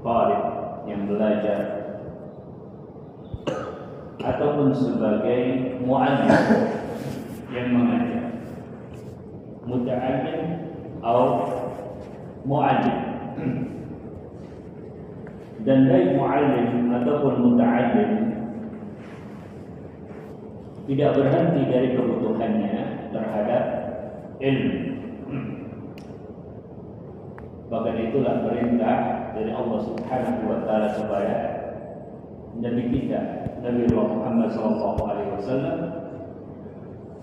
talib yang belajar, ataupun sebagai mu'allim yang mengajar, muta'allim atau mu'allim. Dan baik mu'allim ataupun muta'allim tidak berhenti dari kebutuhannya terhadap ilmu. Bahkan itulah perintah dari Allah Subhanahu wa taala kepada Nabi kita, Nabi Muhammad sallallahu alaihi wasallam,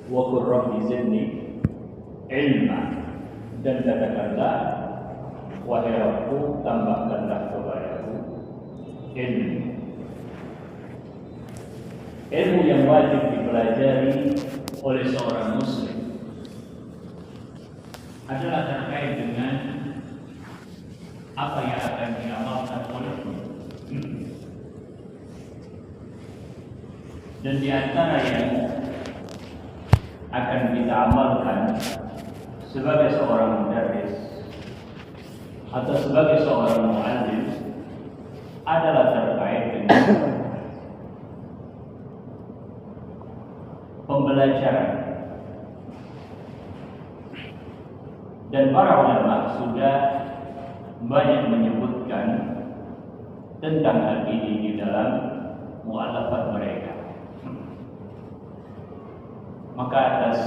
"Wa qur rabbi zidni ilma." Dan katakanlah, wahai Rabbku, tambahkanlah kepadaku ilmu. Ilmu yang wajib dipelajari oleh seorang muslim adalah terkait dengan apa yang akan diamalkan olehnya. Dan di antara yang akan kita amalkan sebagai seorang mudarris atau sebagai seorang mu'allim adalah terkait dengan pembelajaran. Dan para ulama sudah banyak menyebutkan tentang hal ini di dalam mu'allafat mereka. Maka atas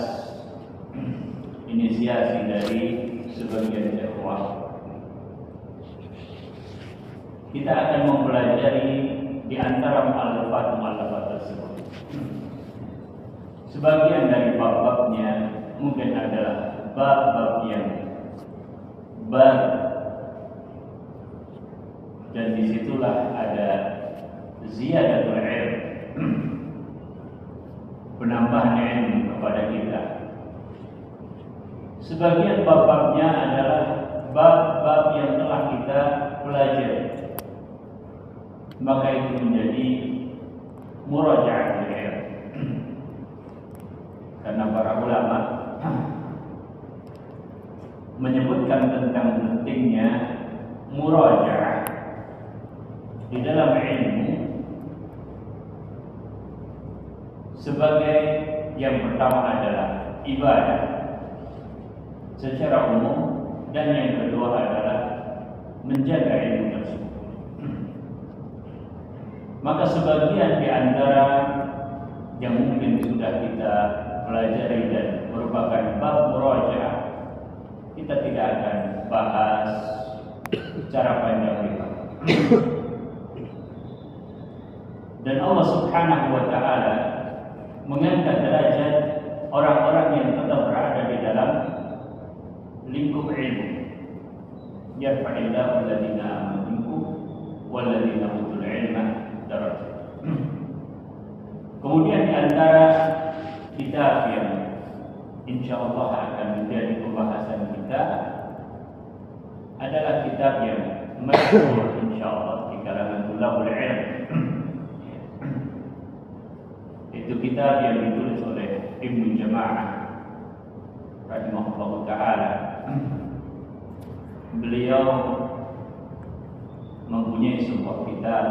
inisiasi dari sebagian ikhwah, kita akan mempelajari di antara mu'allafat tersebut. Sebagian dari bab-babnya mungkin adalah bab-bab yang baru, dan disitulah ada ziyadatul ilm, penambahan ilmu kepada kita. Sebagian bab-babnya adalah bab-bab yang telah kita pelajari, maka itu menjadi muraja'atul ilm. Karena para ulama menyebutkan tentang pentingnya muraja'ah di dalam ilmu sebagai yang pertama adalah ibadah secara umum, dan yang kedua adalah menjaga ilmu tersebut. Maka sebagian di antara yang mungkin sudah kita pelajari dan merupakan bab murajaah, kita tidak akan bahas secara panjang lebar. Dan Allah Subhanahu wa taala mengangkat derajat orang-orang yang tetap berada di dalam lingkup ilmu. Yarfa'illahu alladziina aamanu minkum walladziina utul ilma darajat. Kemudian di antara kitab yang insyaallah akan menjadi pembahasan kita adalah kitab yang masyhur insyaallah di kalangan thulabul ilm. Itu kitab yang ditulis oleh Ibnu Jama'ah rahimahullah ta'ala. Beliau mempunyai sebuah kitab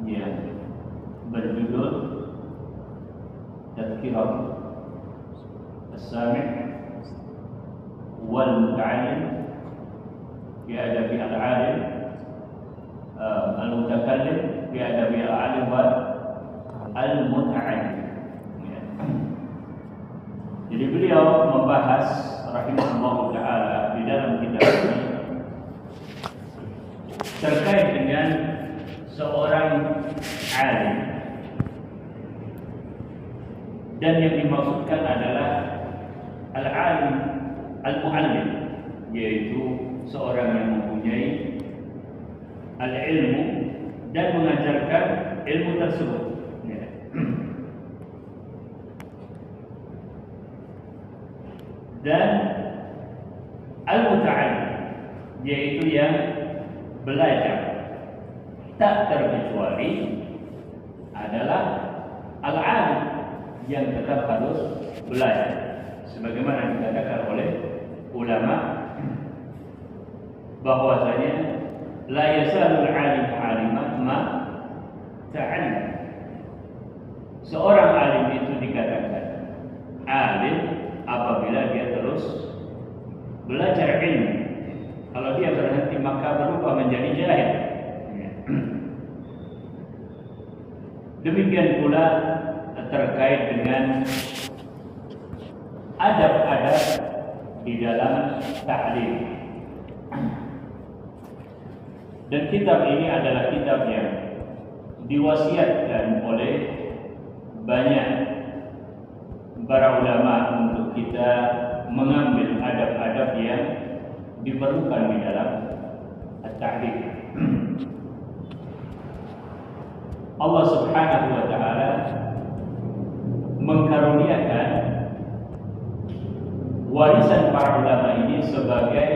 yang berjudul Tadhkirat As-Sami' wal Muta'allim fi Adabi al-Alim, Al-Mutakallim fi Adabi al-Alim wal Al-Muta'allim. Jadi beliau membahas rahimahullah ta'ala di dalam kitab ini terkait dengan seorang alim, dan yang dimaksudkan adalah al-alim al-mu'allim, yaitu seorang yang mempunyai al-ilmu dan mengajarkan ilmu tersebut. Dan al-muta'allim, yaitu yang belajar, tak terkecuali adalah al-alim yang tetap harus belajar, sebagaimana dikatakan oleh ulama bahwasanya la yazalul alim aliman ma ta'allam. Seorang alim itu dikatakan alim apabila dia terus belajar ilmu. Kalau dia berhenti maka berubah menjadi jahil. Demikian pula terkait dengan adab-adab di dalam ta'lim. Dan kitab ini adalah kitab yang diwasiatkan oleh banyak para ulama untuk kita mengambil adab-adab yang diperlukan di dalam at-ta'lim. Allah Subhanahu wa taala mengkaruniakan warisan para ulama ini sebagai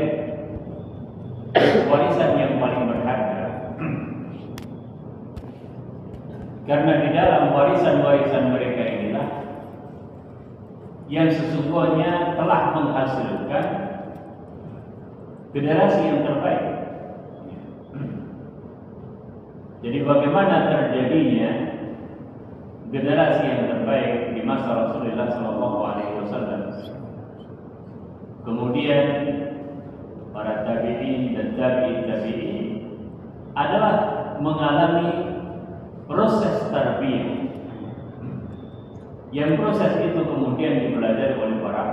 warisan yang paling berharga. Karena di dalam warisan-warisan mereka inilah yang sesungguhnya telah menghasilkan generasi yang terbaik. Jadi bagaimana terjadinya generasi yang terbaik di masa Rasulullah SAW, kemudian para tabi'in dan tabi'in adalah mengalami proses tarbiyah, yang proses itu kemudian dipelajari oleh para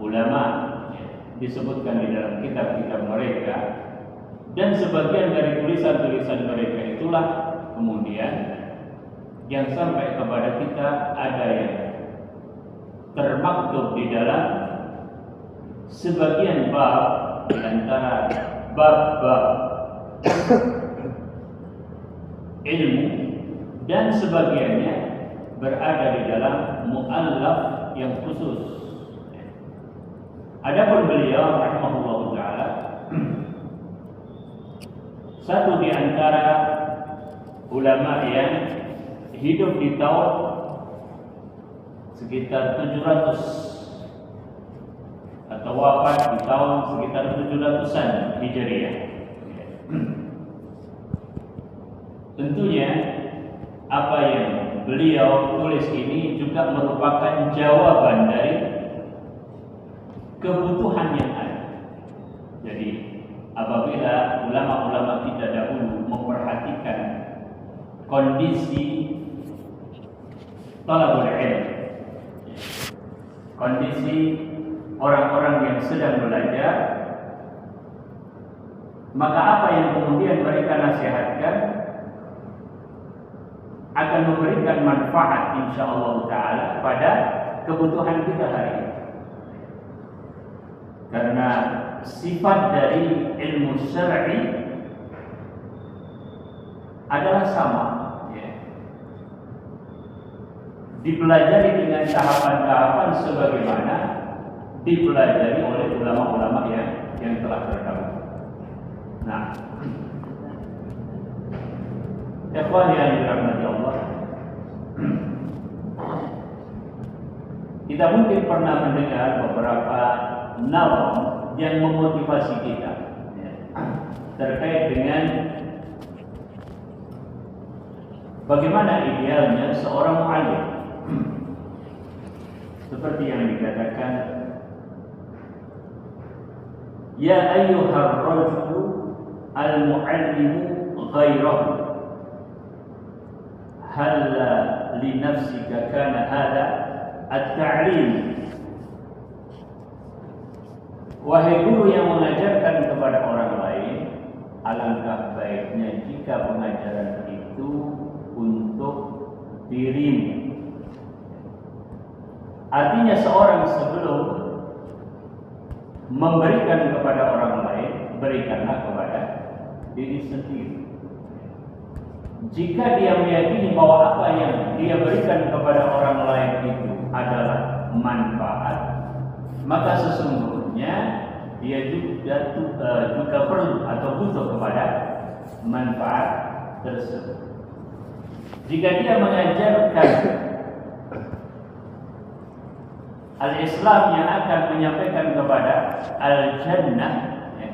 ulama, disebutkan di dalam kitab-kitab mereka, dan sebagian dari tulisan-tulisan mereka itulah kemudian yang sampai kepada kita ada yang termaktub di dalam sebagian bab di antara bab-bab ilmu, dan sebagiannya berada di dalam mu'allaf yang khusus. Adapun beliau rahimahullah ta'ala satu di antara ulama yang hidup di tahun sekitar 700 atau wafat di tahun sekitar 700-an Hijriah. Tentunya apa yang beliau tulis ini juga merupakan jawaban dari kebutuhan yang ada. Jadi apabila ulama-ulama kita dahulu memperhatikan kondisi talabul ilm, kondisi orang-orang yang sedang belajar, maka apa yang kemudian mereka nasihatkan akan memberikan manfaat insyaallah ta'ala pada kebutuhan kita hari ini. Karena sifat dari ilmu syar'i adalah sama, ya. Dipelajari dengan tahapan-tahapan sebagaimana dipelajari oleh ulama-ulama yang telah terdahulu. Nah, ikhwan yang dirahmati Allah, kita mungkin pernah mendengar beberapa nazam yang memotivasi kita terkait dengan bagaimana idealnya seorang mu'allim. Seperti yang dikatakan, ya ayyuhar rajulu al-mu'allimu ghairahu halla li nafsika kana hada at-ta'lim. Wahai guru yang mengajarkan kepada orang lain, alangkah baiknya jika pengajaran itu untuk dirimu. Artinya seorang sebelum memberikan kepada orang lain, berikanlah kepada diri sendiri. Jika dia meyakini bahwa apa yang dia berikan kepada orang lain itu adalah manfaat, maka sesungguhnya dia juga perlu atau butuh kepada manfaat tersebut. Jika dia mengajarkan al-Islam yang akan menyampaikan kepada al-Jannah, ya,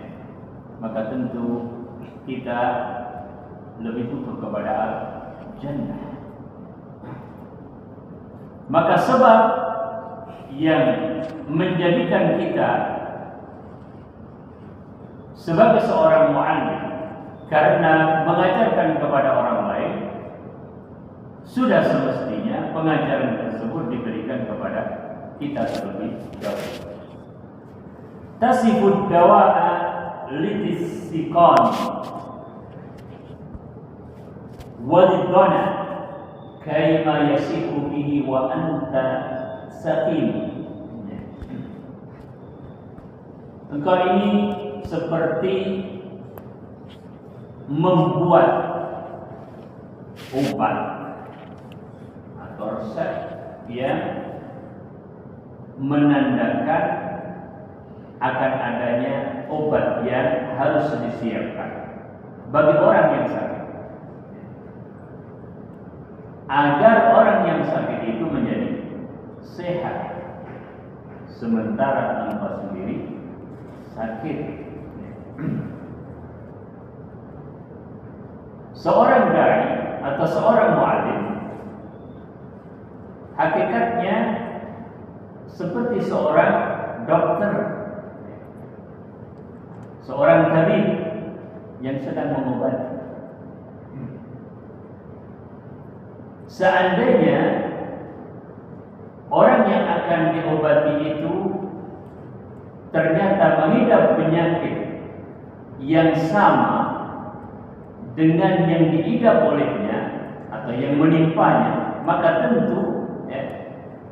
maka tentu kita lebih butuh kepada al-jannah. Maka sebab yang menjadikan kita sebagai seorang mu'allim karena mengajarkan kepada orang lain, sudah semestinya pengajaran tersebut diberikan kepada kita terlebih dahulu. Tasifud dawa'a litis-siqan walidhana kaima yasihu bihi wa anta saqim. Engkau ini seperti membuat obat atau resep yang menandakan akan adanya obat yang harus disiapkan bagi orang yang sakit, agar orang yang sakit itu menjadi sehat, sementara engkau sendiri sakit. Seorang dai atau seorang mu'allim hakikatnya seperti seorang dokter, seorang tabib yang sedang mengobati. Seandainya orang yang akan diobati itu ternyata mengidap penyakit yang sama dengan yang diidap olehnya atau yang menimpanya, maka tentu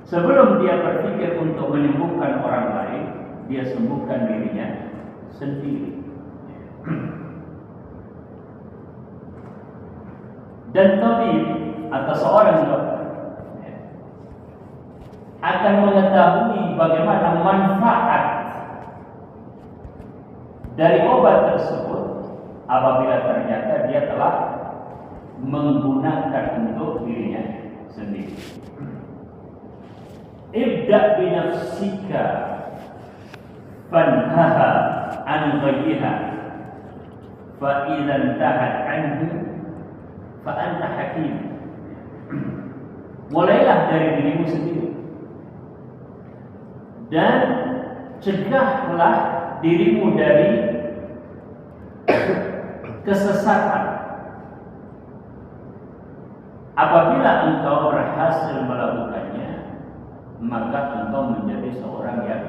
sebelum dia berpikir untuk menyembuhkan orang lain, dia sembuhkan dirinya sendiri. Dan tabib atau seorang dokter akan mengetahui bagaimana manfaat dari obat tersebut apabila ternyata dia telah menggunakan untuk dirinya sendiri. Ibda' binafsika fanhaha an ghayyiha fa idza tahat anhu fa anta hakim. Mulailah dari dirimu sendiri dan cegahlah dirimu dari kesesatan. Apabila engkau berhasil melakukannya, maka engkau menjadi seorang yang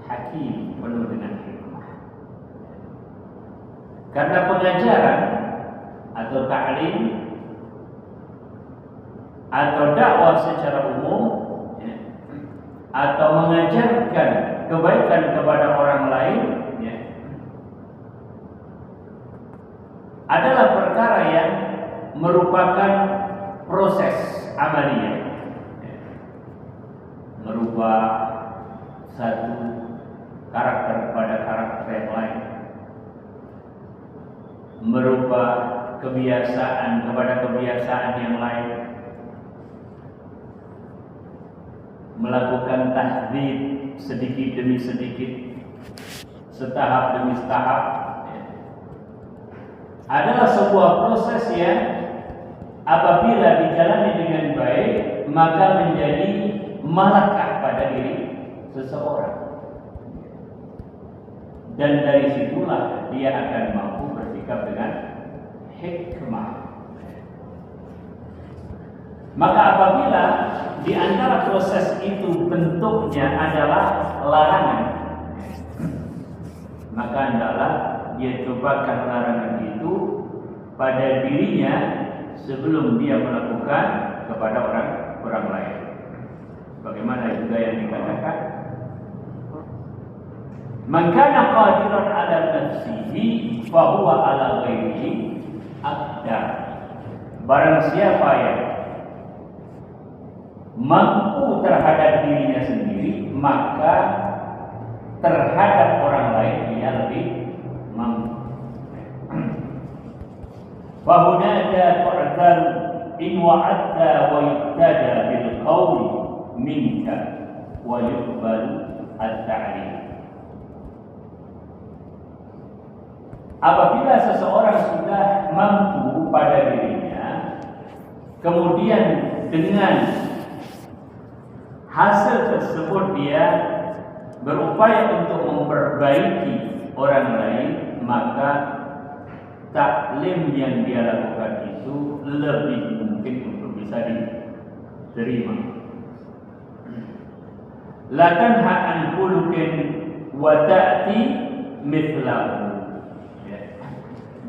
hakim, penuh dengan hikmah. Karena pengajaran atau ta'lim atau dakwah secara umum atau mengajarkan kebaikan kepada orang lain adalah perkara yang merupakan proses amaliyah, merubah satu karakter pada karakter yang lain, merubah kebiasaan kepada kebiasaan yang lain, melakukan tahdid sedikit demi sedikit, setahap demi setahap, adalah sebuah proses yang apabila dijalani dengan baik maka menjadi malakah pada diri seseorang, dan dari situlah dia akan mampu bersikap dengan hikmah. Maka apabila di antara proses itu bentuknya adalah larangan, maka hendaklah dia cobakan larangan itu pada dirinya sebelum dia melakukan kepada orang lain. Bagaimana juga yang dikatakan, man kana qadiran ala nafsihi fa huwa ala ghairihi aqdar. Barang siapa yang mampu terhadap dirinya sendiri, maka terhadap orang lain dia lebih mampu. Fahunaka tu'dzar in wa'adta wa yuktada bil qawli minka wa yuqbal at-ta'lim. apabila seseorang sudah mampu pada dirinya, kemudian dengan hasil tersebut dia berupaya untuk memperbaiki orang lain, maka taklim yang dia lakukan itu lebih mungkin untuk bisa diterima. La tanha an khuluqin wa ta'ti mithlahu.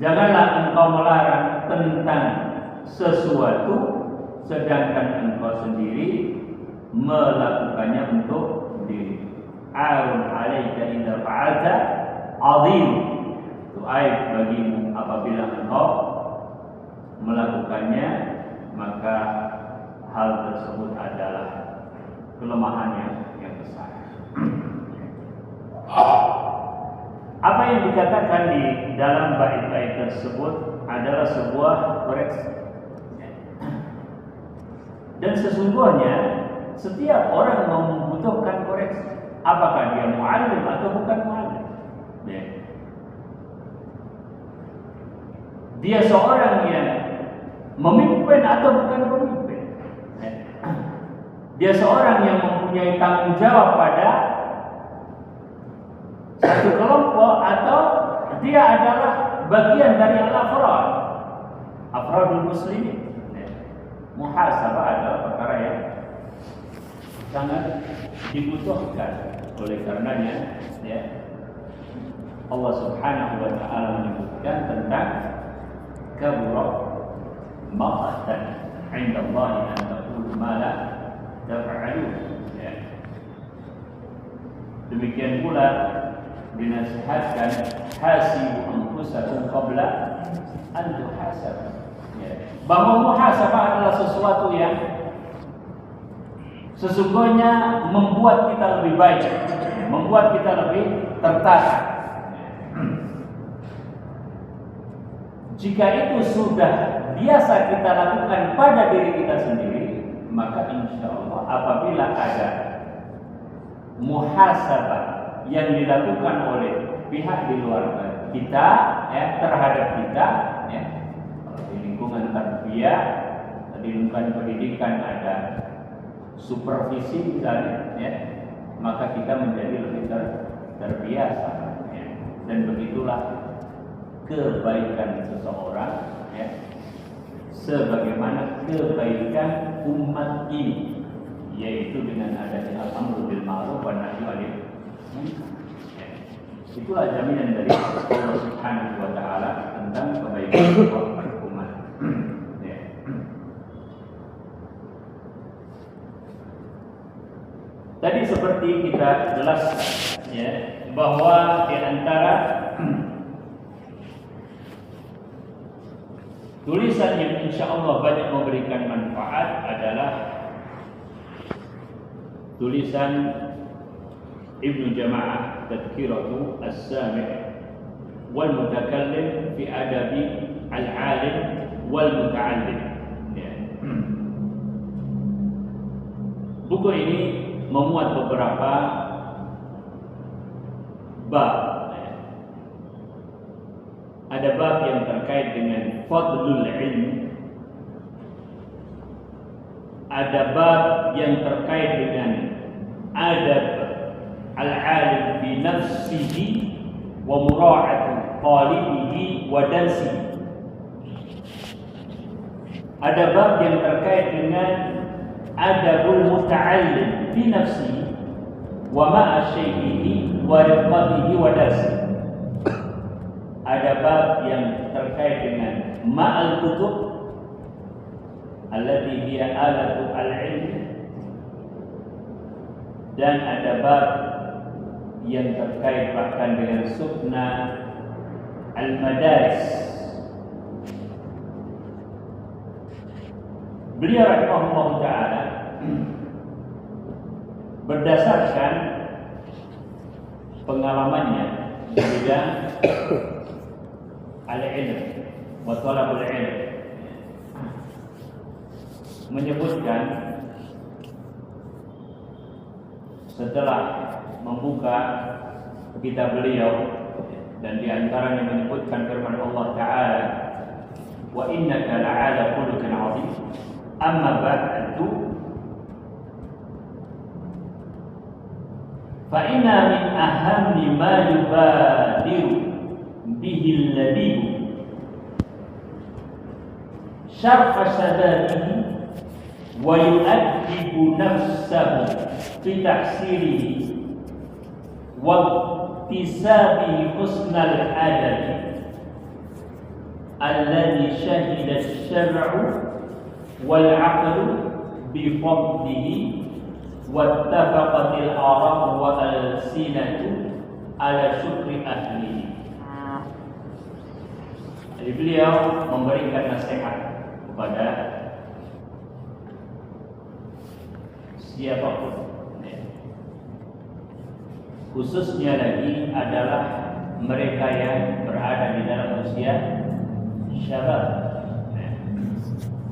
Janganlah engkau melarang tentang sesuatu sedangkan engkau sendiri melakukannya untuk diri. Arun 'alaika idza fa'alta 'azim. Itu aib bagimu apabila engkau melakukannya, maka hal tersebut adalah kelemahannya yang besar. Apa yang dikatakan di dalam bait-bait tersebut adalah sebuah koreksi. Dan sesungguhnya setiap orang membutuhkan koreksi. Apakah dia mu'allim atau bukan mu'allim? Dia seorang yang memimpin atau bukan pemimpin? Dia seorang yang mempunyai tanggung jawab pada satu kelompok, atau dia adalah bagian dari al-afrad, afradul muslimin. Muhasabah adalah perkara yang sangat dibutuhkan. Oleh karenanya, Allah Subhanahu wa taala menyebutkan tentang kabura maqtan 'inda Allah an taqulu ma la taf'alun. Demikian pula dinasihatkan hasibu anfusakum qabla an tuhasab. Bahwa muhasabah adalah sesuatu yang sesungguhnya membuat kita lebih baik, membuat kita lebih tertata. Jika itu sudah biasa kita lakukan pada diri kita sendiri, maka insya Allah apabila ada muhasabah yang dilakukan oleh pihak di luar kita, terhadap kita, di lingkungan tarbiyah, di lingkungan pendidikan ada supervisi misalnya, maka kita menjadi lebih terbiasa, dan begitulah kebaikan seseorang, sebagaimana kebaikan umat ini, yaitu dengan adanya al-amru bil ma'ruf wa nahyi 'anil munkar. Itulah jaminan dari Allah Subhanahu wa taala tentang kebaikan umat. Tadi seperti kita jelaskan, bahwa di antara tulisan yang insya Allah banyak memberikan manfaat adalah tulisan Ibnu Jama'ah Tadhkiratu As-Sami' wal Mutakallim fi Adabi Al-Alim wal Muta'allim. Buku ini memuat beberapa bab. Ada bab yang terkait dengan fadlul ilmi, ada bab yang terkait dengan adab al-alim bi nafsihi wa mura'atu talibihi wa darsihi. Ada bab yang terkait dengan adabul muta'allim bi nafsihi wa ma'a syai'ihi wa rifqatihi wa darsihi. Ada bab yang terkait dengan ma'al kutub allati hiya alatu al-ilm, dan ada bab yang terkait bahkan dengan sunnah al-madaris. Beliau rahimahullah ta'ala berdasarkan pengalamannya di bidang al-ilm wa talabul ilm menyebutkan, setelah membuka kitab beliau dan di antaranya menyebutkan firman Allah Ta'ala, wa innaka la'ala khuluqin 'azim. Amma ba'du, fa inna min ahammi ma yubadiru bihi al-labib syarh shababihi wa yu'addibu nafsahu fi tahsilihi wa iktisabihi husnal adabi alladhi syahida asy-syar'u wal 'aqlu bi fadlihi wattafaqatil ara'u wa al-sinatu ala syukri ahlihi. Jadi beliau memberikan nasihat kepada siapapun, khususnya lagi adalah mereka yang berada di dalam usia syabab.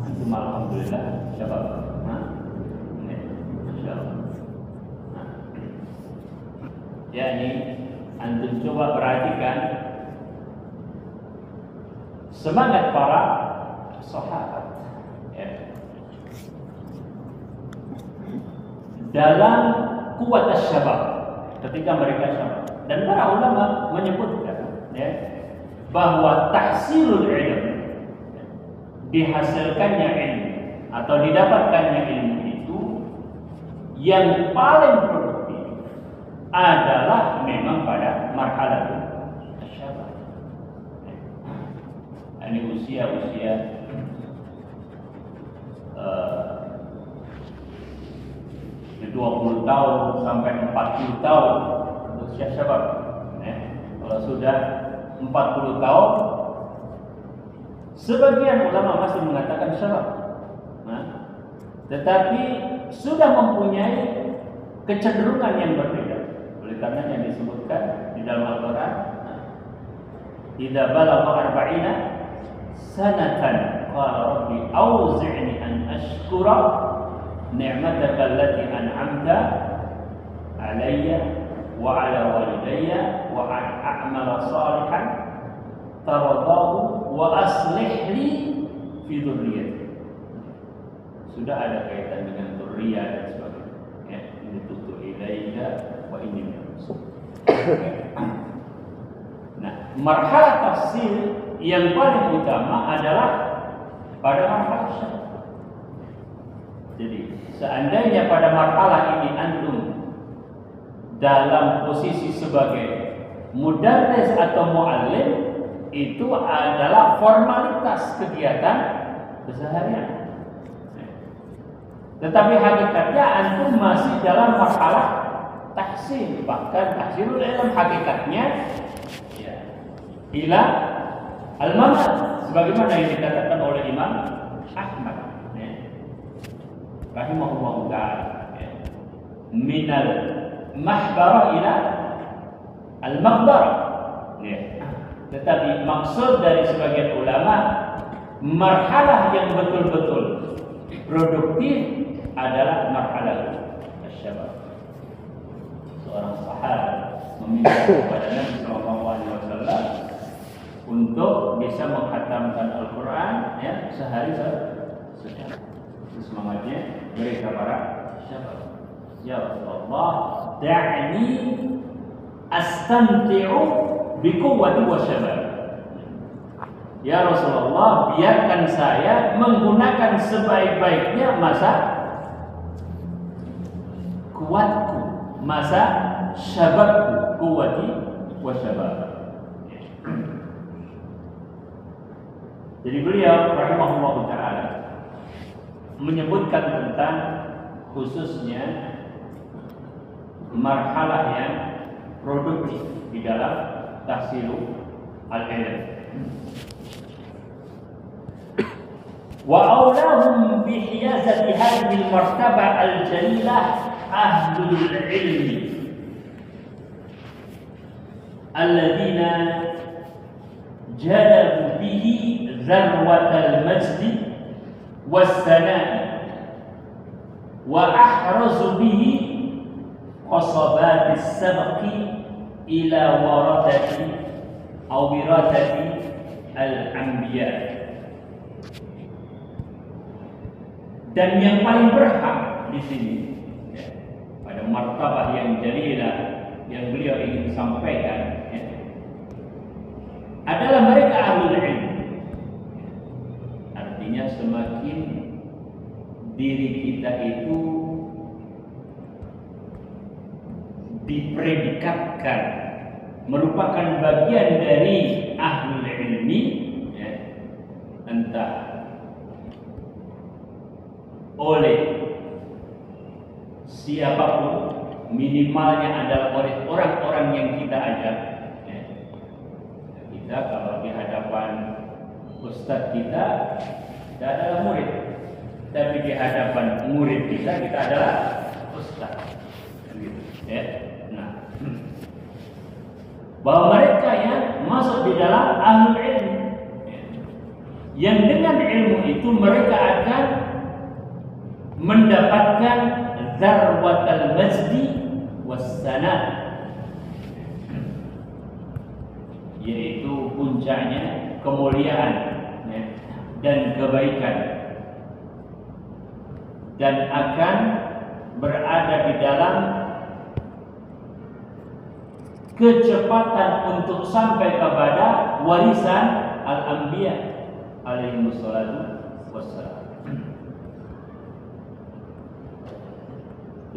Antum alhamdulillah syabab. Yani antum coba perhatikan semangat para sahabat dalam kuat syabab ketika mereka syabab. Dan para ulama menyebutkan bahwa tahsilul ilm, dihasilkannya ilmu atau didapatkannya ilmu itu yang paling produktif adalah memang pada marhalah syabab. Ini usia-usia 20 tahun sampai 40 tahun usia syabab. Kalau sudah 40 tahun, sebagian ulama masih mengatakan syabab, tetapi sudah mempunyai kecenderungan yang berbeda. Oleh karena yang disebutkan di dalam Al-Quran, idza balagha arba'ina sanatan qala rabbi auzi'ni an ashkura ni'mataka allati an'amta alayya wa ala walidayya wa an a'mala salihan taradahu wa aslih li fi dhurriyyati. Sudah ada kaitan dengan dzurriyyah dan sebagainya. Ini tutu ilaika wa inni minus. Nah, marhalah tahsil yang paling utama adalah pada marhalah syabab. Jadi, seandainya pada marhalah ini antum dalam posisi sebagai mudarris atau muallim, itu adalah formalitas kegiatan keseharian. Tetapi hakikatnya antum masih dalam marhalah tahsil. Bahkan tahsilul ilm hakikatnya ila al-mamat, sebagaimana yang dikatakan oleh Imam Ahmad rahimahullah ta'ala, minal mahbara ila al-maqbara. Tetapi maksud dari sebagian ulama, marhalah yang betul-betul produktif adalah marhalah syabab. Seorang sahabat meminta kepada Nabi sallallahu alaihi wasallam untuk bisa menghatamkan Al-Quran sehari sekali. Semangatnya mereka para syabab, ya Rasulullah, da'ni astamti'u bi quwwati wa syabab. Ya Rasulullah, biarkan saya menggunakan sebaik-baiknya masa kuatku, masa syababku, quwwati wa syabab. Jadi beliau rahimahullah ta'ala menyebutkan tentang khususnya marhalah yang produktif di dalam tahsilu al-ilm. Wa aulahum bi hiyazati hadhihi al-martabah al-jalilah ahlul ilmi alladhina jalabu bihi zarwatal majdi was-sana'i wa ahrazu bihi qasabatis sabqi ila waradati au wirathati al-anbiya. Dan yang paling berhak di sini ya, pada martabah yang jalilah yang beliau ingin sampaikan ya, adalah mereka ahlul ilm. Artinya semakin diri kita itu dipredikatkan merupakan bagian dari ahlul ilmi ya, entah oleh siapapun, minimalnya adalah oleh orang-orang yang kita ajak ya. Kita kalau di hadapan ustadz kita adalah murid, tapi di hadapan murid kita adalah ustadz gitu, ya. Nah, bahwa mereka yang masuk di dalam ahlul ilmi ya, yang dengan ilmu itu mereka akan mendapatkan zarwatal majdi wassanad, yaitu puncaknya kemuliaan ya, dan kebaikan, dan akan berada di dalam kecepatan untuk sampai kepada warisan al-anbiya alaihi wassalatu wassalam.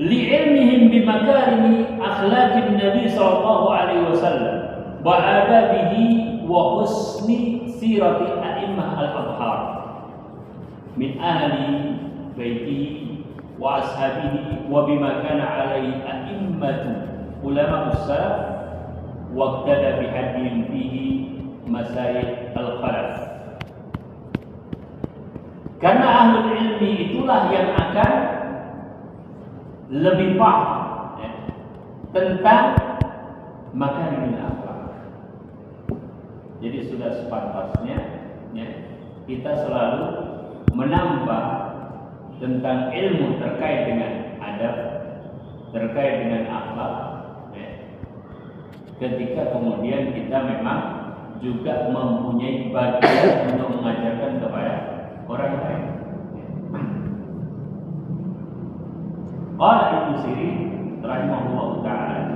Li'ilmihim bimakarimi akhlaqin Nabi sallallahu alaihi wasallam wa adabihi wa husni sirati a'immah al-abhar min ahli baitihi wa ashabihi wa bima kana alaihi a'immatu ulama as-salaf wa iqtada bihadihim fihi masyayikh al-khalaf. Karena ahlul ilmi itulah yang akan lebih paham ya, tentang makarimul akhlak. Jadi sudah sepantasnya ya, kita selalu menambah tentang ilmu terkait dengan adab, terkait dengan akhlak ya, ketika kemudian kita memang juga mempunyai bagian untuk mengajarkan kepada orang lain. Qala Ibnu Sirin rahimahullahu ta'ala,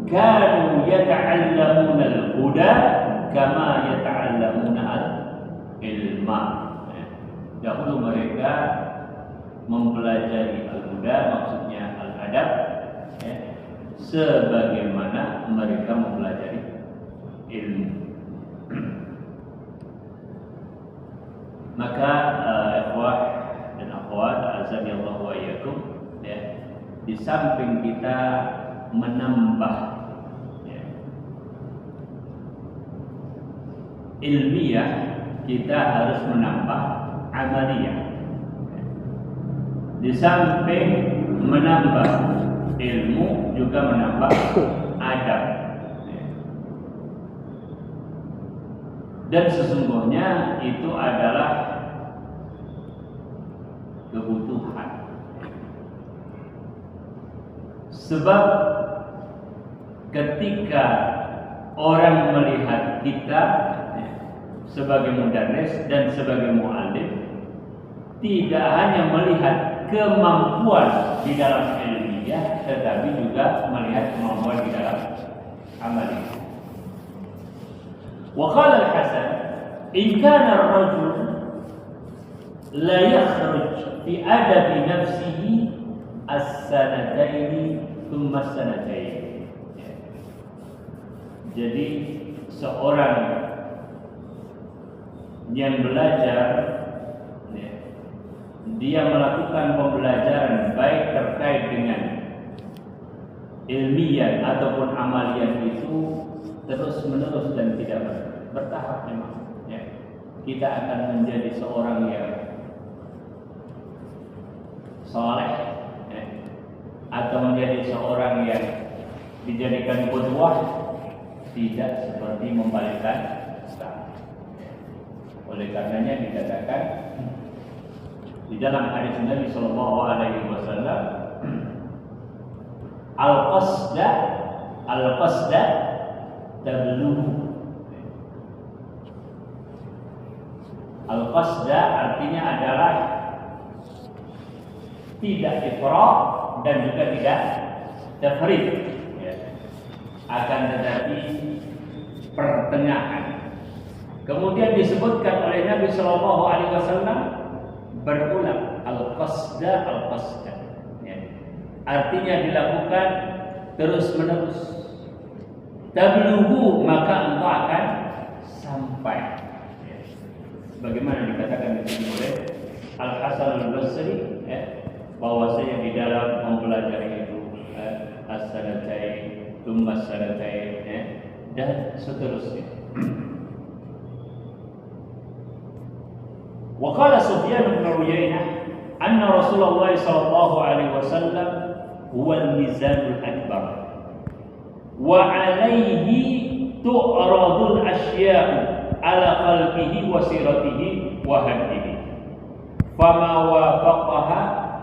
kanu yata'allamuna al-huda kama yata'allamuna al-ilma. Dahulu mereka mempelajari al-huda, maksudnya al-adab ya, sebagaimana mereka mempelajari ilmu. Maka ikhwah dan akhwat azanillahu wa iyyakum ya, di samping kita menambah ya, ilmiah, kita harus menambah amaliyah. Di samping menambah ilmu juga menambah adab. Dan sesungguhnya itu adalah kebutuhan. Sebab ketika orang melihat kita sebagai mudarris dan sebagai muallim, tidak hanya melihat kemampuan di dalam ilmiah, tetapi juga melihat kemampuan di dalam amaliyah. Wa qala al-Hasan, in kana ar-rajul la yakhruj fi adabi nafsihi as-sanataini thumma as-sanataini. Jadi seorang yang belajar ya, dia melakukan pembelajaran baik terkait dengan ilmiah ataupun amaliyah itu terus menerus dan tidak bertahap memang ya. Kita akan menjadi seorang yang saleh ya, atau menjadi seorang yang dijadikan qudwah, tidak seperti membalikkan staf. Oleh karenanya dikatakan di dalam hadis Nabi sallallahu alaihi wasallam, al-qasda tablughu Al-qasda artinya adalah tidak ifrat dan juga tidak tafrid, ya. Akan tetapi pertengahan. Kemudian disebutkan oleh Nabi Shallallahu Alaihi Wasallam berulang al-qasda, al-qasda, ya. Artinya dilakukan terus menerus. Tablughu, maka engkau akan sampai, ya. Bagaimana dikatakan di sini oleh Al-Hasan Al-Basri, ya, bahwasanya di dalam mempelajari itu as-sanatain, tsumma as-sanatain, ya, dan seterusnya. Wa qala Sufyan bin Uyainah anna Rasulullah sallallahu alaihi wasallam huwa al-mizanul akbar wa alayhi tu'radul asya'u ala khalqihi wa siratihi wa hadihi fama wafaqaha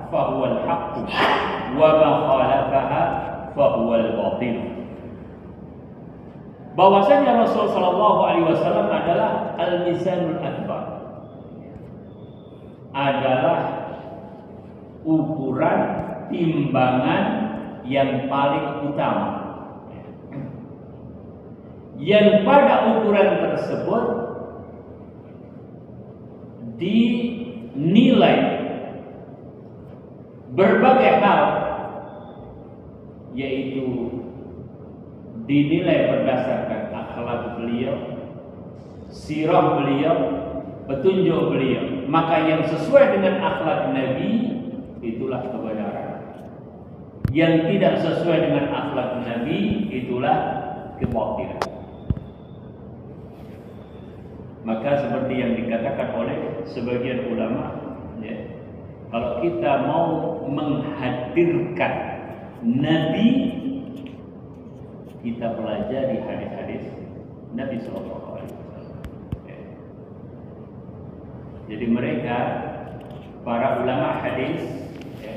fahuwa al-haqq wa ma khalafaha fahuwa al-batil. Bahwasanya Rasul sallallahu alaihi wasallam adalah al-mizanul akbar, adalah ukuran timbangan yang paling utama, yang pada ukuran tersebut dinilai berbagai hal, yaitu dinilai berdasarkan akhlak beliau, sirah beliau, petunjuk beliau. Maka yang sesuai dengan akhlak Nabi itulah kebenaran. Yang tidak sesuai dengan akhlak Nabi itulah kebatilan. Maka seperti yang dikatakan oleh sebagian ulama, ya, kalau kita mau menghadirkan Nabi, kita pelajari hadis-hadis Nabi Sallallahu Alaihi Wasallam. Jadi mereka, para ulama hadis, ya,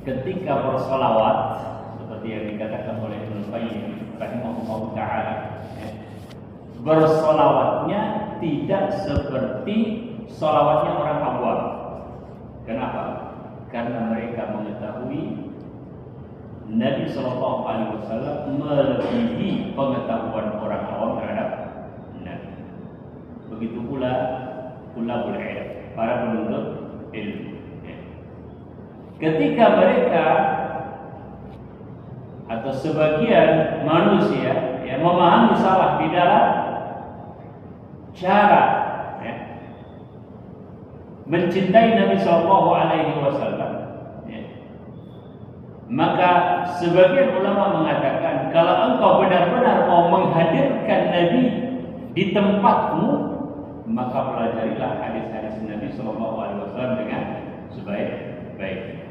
ketika bersolawat seperti yang dikatakan oleh Ibnu Qayyim rahimahullah taala, ya, bersolawatnya tidak seperti solawatnya orang awam. Kenapa? Karena mereka mengetahui Nabi Sallallahu Alaihi Wasallam melebihi pengetahuan orang awam terhadap Nabi. Begitu pula ulul ilm, para penuntut ilmu. Ketika mereka atau sebagian manusia, ya, memahami salah di dalam cara, ya, mencintai Nabi Sallallahu Alaihi Wasallam, ya, maka sebagian ulama mengatakan kalau engkau benar-benar mau menghadirkan Nabi di tempatmu, maka pelajarilah hadis-hadis Nabi Sallallahu Alaihi Wasallam dengan sebaik-baiknya.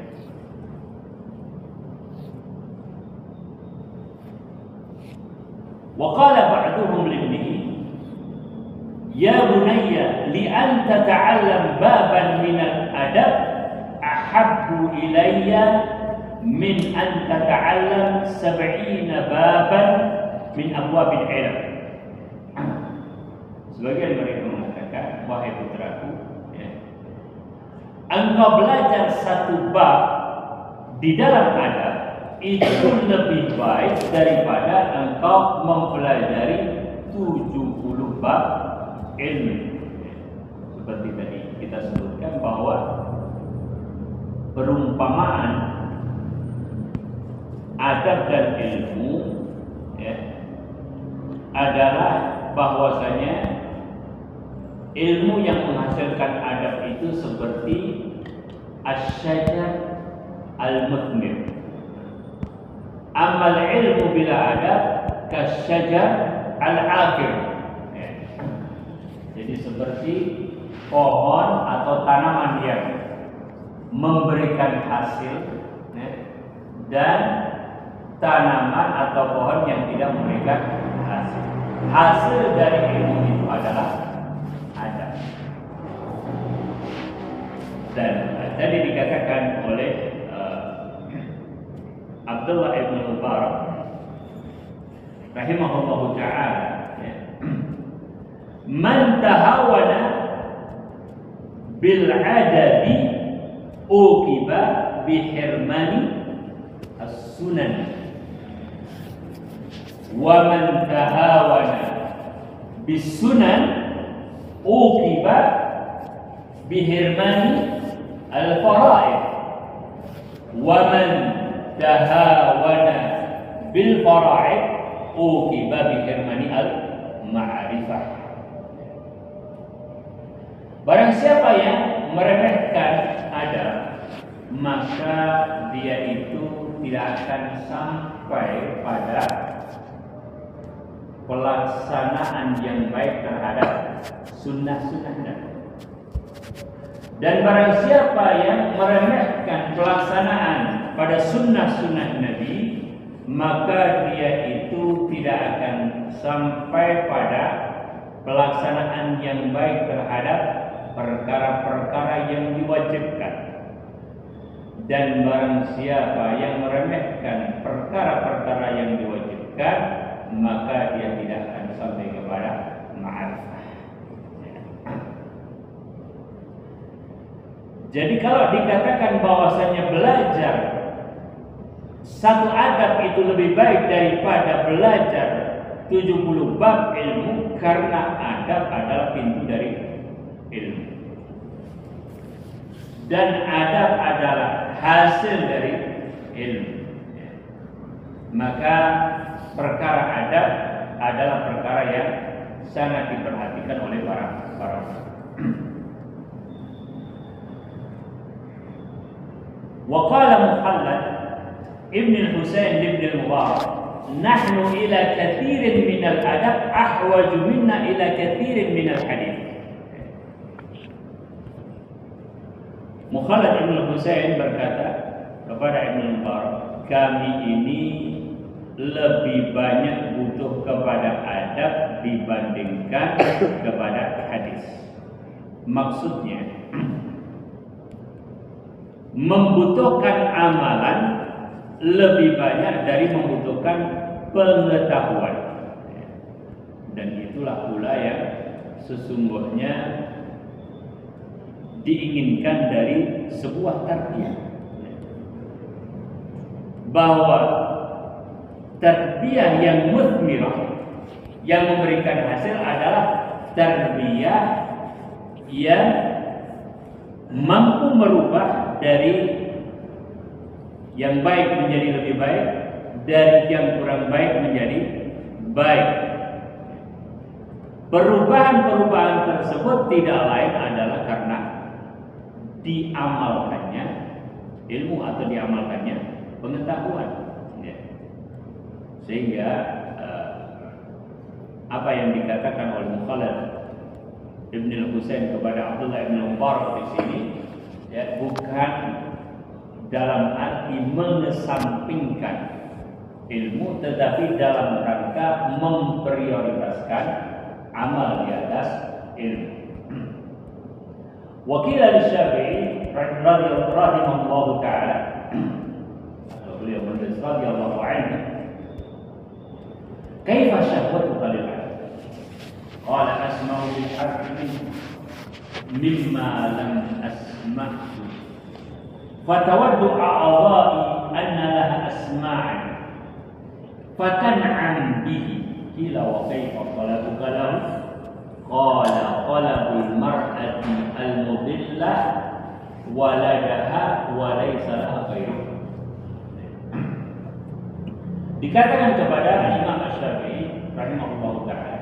Wa qala ba'duhum libnihi, ya bunayya li an tata'allam baban min al-adab ahabbu ilayya min an tata'allam 70 baban min abwabil ilm. Sebagian mereka mengatakan, wahai putraku, ya, engkau belajar satu bab di dalam adab itu lebih baik daripada engkau mempelajari 70 bab ilmu. Seperti tadi kita sebutkan bahwa perumpamaan adab dan ilmu, ya, adalah bahwasanya ilmu yang menghasilkan adab itu seperti asy-syajar al-muthmir. Amal ilmu bila adab kasyajar al-akir. Jadi seperti pohon atau tanaman yang memberikan hasil, ya, dan tanaman atau pohon yang tidak memberikan hasil. Hasil dari ilmu itu adalah adab. Dan tadi dikatakan oleh Abdullah ibn Mubarak rahimahullahu ta'ala, ya, man tahawana bil adabi uqiba bihirmani as-sunan wa man tahawana bis sunan uqiba bihirmani al-fara'id wa man tahawana bil fara'id uqiba bihirmani al-ma'rifah. Barang siapa yang meremehkan adab, maka dia itu tidak akan sampai pada pelaksanaan yang baik terhadap sunnah-sunnah Nabi. Dan barang siapa yang meremehkan pelaksanaan pada sunnah-sunnah Nabi, maka dia itu tidak akan sampai pada pelaksanaan yang baik terhadap perkara-perkara yang diwajibkan. Dan barang siapa yang meremehkan perkara-perkara yang diwajibkan, maka dia tidak akan sampai kepada ma'rifah. Jadi kalau dikatakan bahwasanya belajar satu adab itu lebih baik daripada belajar 70 bab ilmu, karena adab adalah pintu dari ilmu. Dan adab adalah hasil dari ilmu. Maka perkara adab adalah perkara yang sangat diperhatikan oleh para wa qala Muhammad ibn al-Husain ibn al-Mubarak, nahnu ila kathirin min al-adab ahwaju minna ila kathirin min al-hadith. Muhammad ibn al-Husain berkata kepada Ibn al-Mubarak, kami ini lebih banyak butuh kepada adab dibandingkan kepada hadis. Maksudnya, membutuhkan amalan lebih banyak dari membutuhkan pengetahuan. Dan itulah pula yang sesungguhnya diinginkan dari sebuah tarbiyah, bahwa tarbiyah yang muthmirah, yang memberikan hasil adalah tarbiyah yang mampu merubah dari yang baik menjadi lebih baik, dari yang kurang baik menjadi baik. Perubahan-perubahan tersebut tidak lain adalah karena diamalkannya ilmu atau diamalkannya pengetahuan. Sehingga apa yang dikatakan oleh Mukhalid Ibn al-Husain kepada Abdullah Ibn Mubarak di sini, ya, bukan dalam arti mengesampingkan ilmu, tetapi dalam rangka memprioritaskan amal di atas ilmu. Wakil al-Syafi'i rahimahullah ta'ala, beliau menulis radhiyallahu anhu, kaifa syahwatuka lil ilm? Qala asma'u bil harfi mimma lam asma'hu fatawaddu a'dha'i anna laha asma'an fatan'am bihi ila wa kaifa talabuka lahu qala talabul mar'ati al-mudillah waladaha wa laysa laha ghayruh. Dikatakan kepada Imam Asy-Syafi'i rahimahullah ta'ala,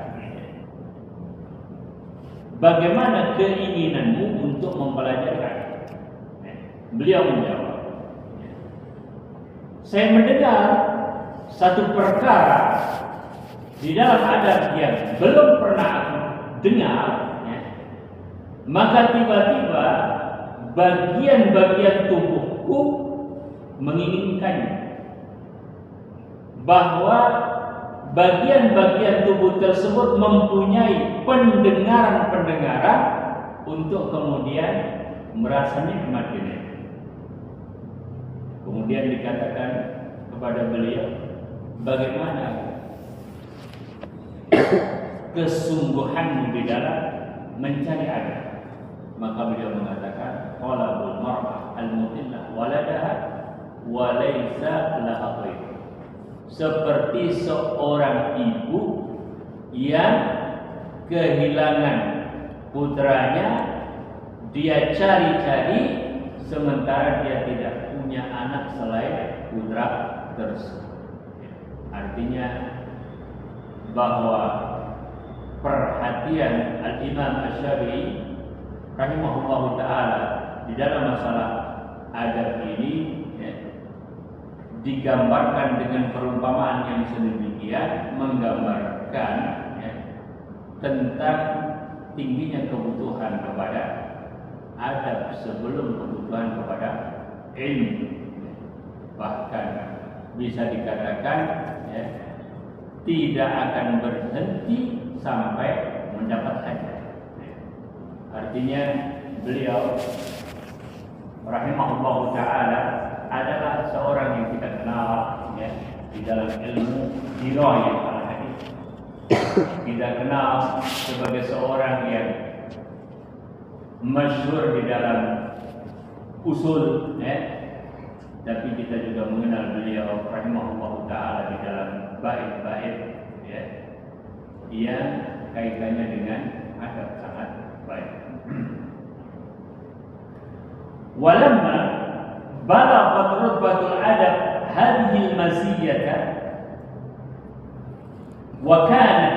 bagaimana keinginanmu untuk mempelajari? Beliau menjawab, saya mendengar satu perkara di dalam adab yang belum pernah aku dengar, ya, maka tiba-tiba bagian-bagian tubuhku menginginkannya, bahwa bagian-bagian tubuh tersebut mempunyai pendengaran-pendengaran untuk kemudian merasa nikmat ini. Kemudian dikatakan kepada beliau, bagaimana kesungguhanmu di dalam mencari adab. Maka beliau mengatakan talabul mar'ah al-mutillah waladaha wa laysa laha ghair. Seperti seorang ibu yang kehilangan putranya, dia cari-cari sementara dia tidak punya anak selain putra tersebut. Artinya bahwa perhatian Al-Imam Asy-Syafi'i rahimahullahu ta'ala di dalam masalah adab ini digambarkan dengan perumpamaan yang sedemikian, menggambarkan tentang tingginya kebutuhan kepada adab sebelum kebutuhan kepada ilmu. Bahkan bisa dikatakan tidak akan berhenti sampai mendapat hajat. Artinya beliau rahimahullahu ta'ala adalah seorang yang kita kenal di dalam ilmu dirayah al-hadis. Kita kenal sebagai seorang yang masyhur di dalam usul, tapi kita juga mengenal beliau rahimahullahu ta'ala di dalam bait-bait yang kaitannya dengan adab sangat baik. Walamma balaghat rutbatul adab hadhihi al-maziyyah wa kanat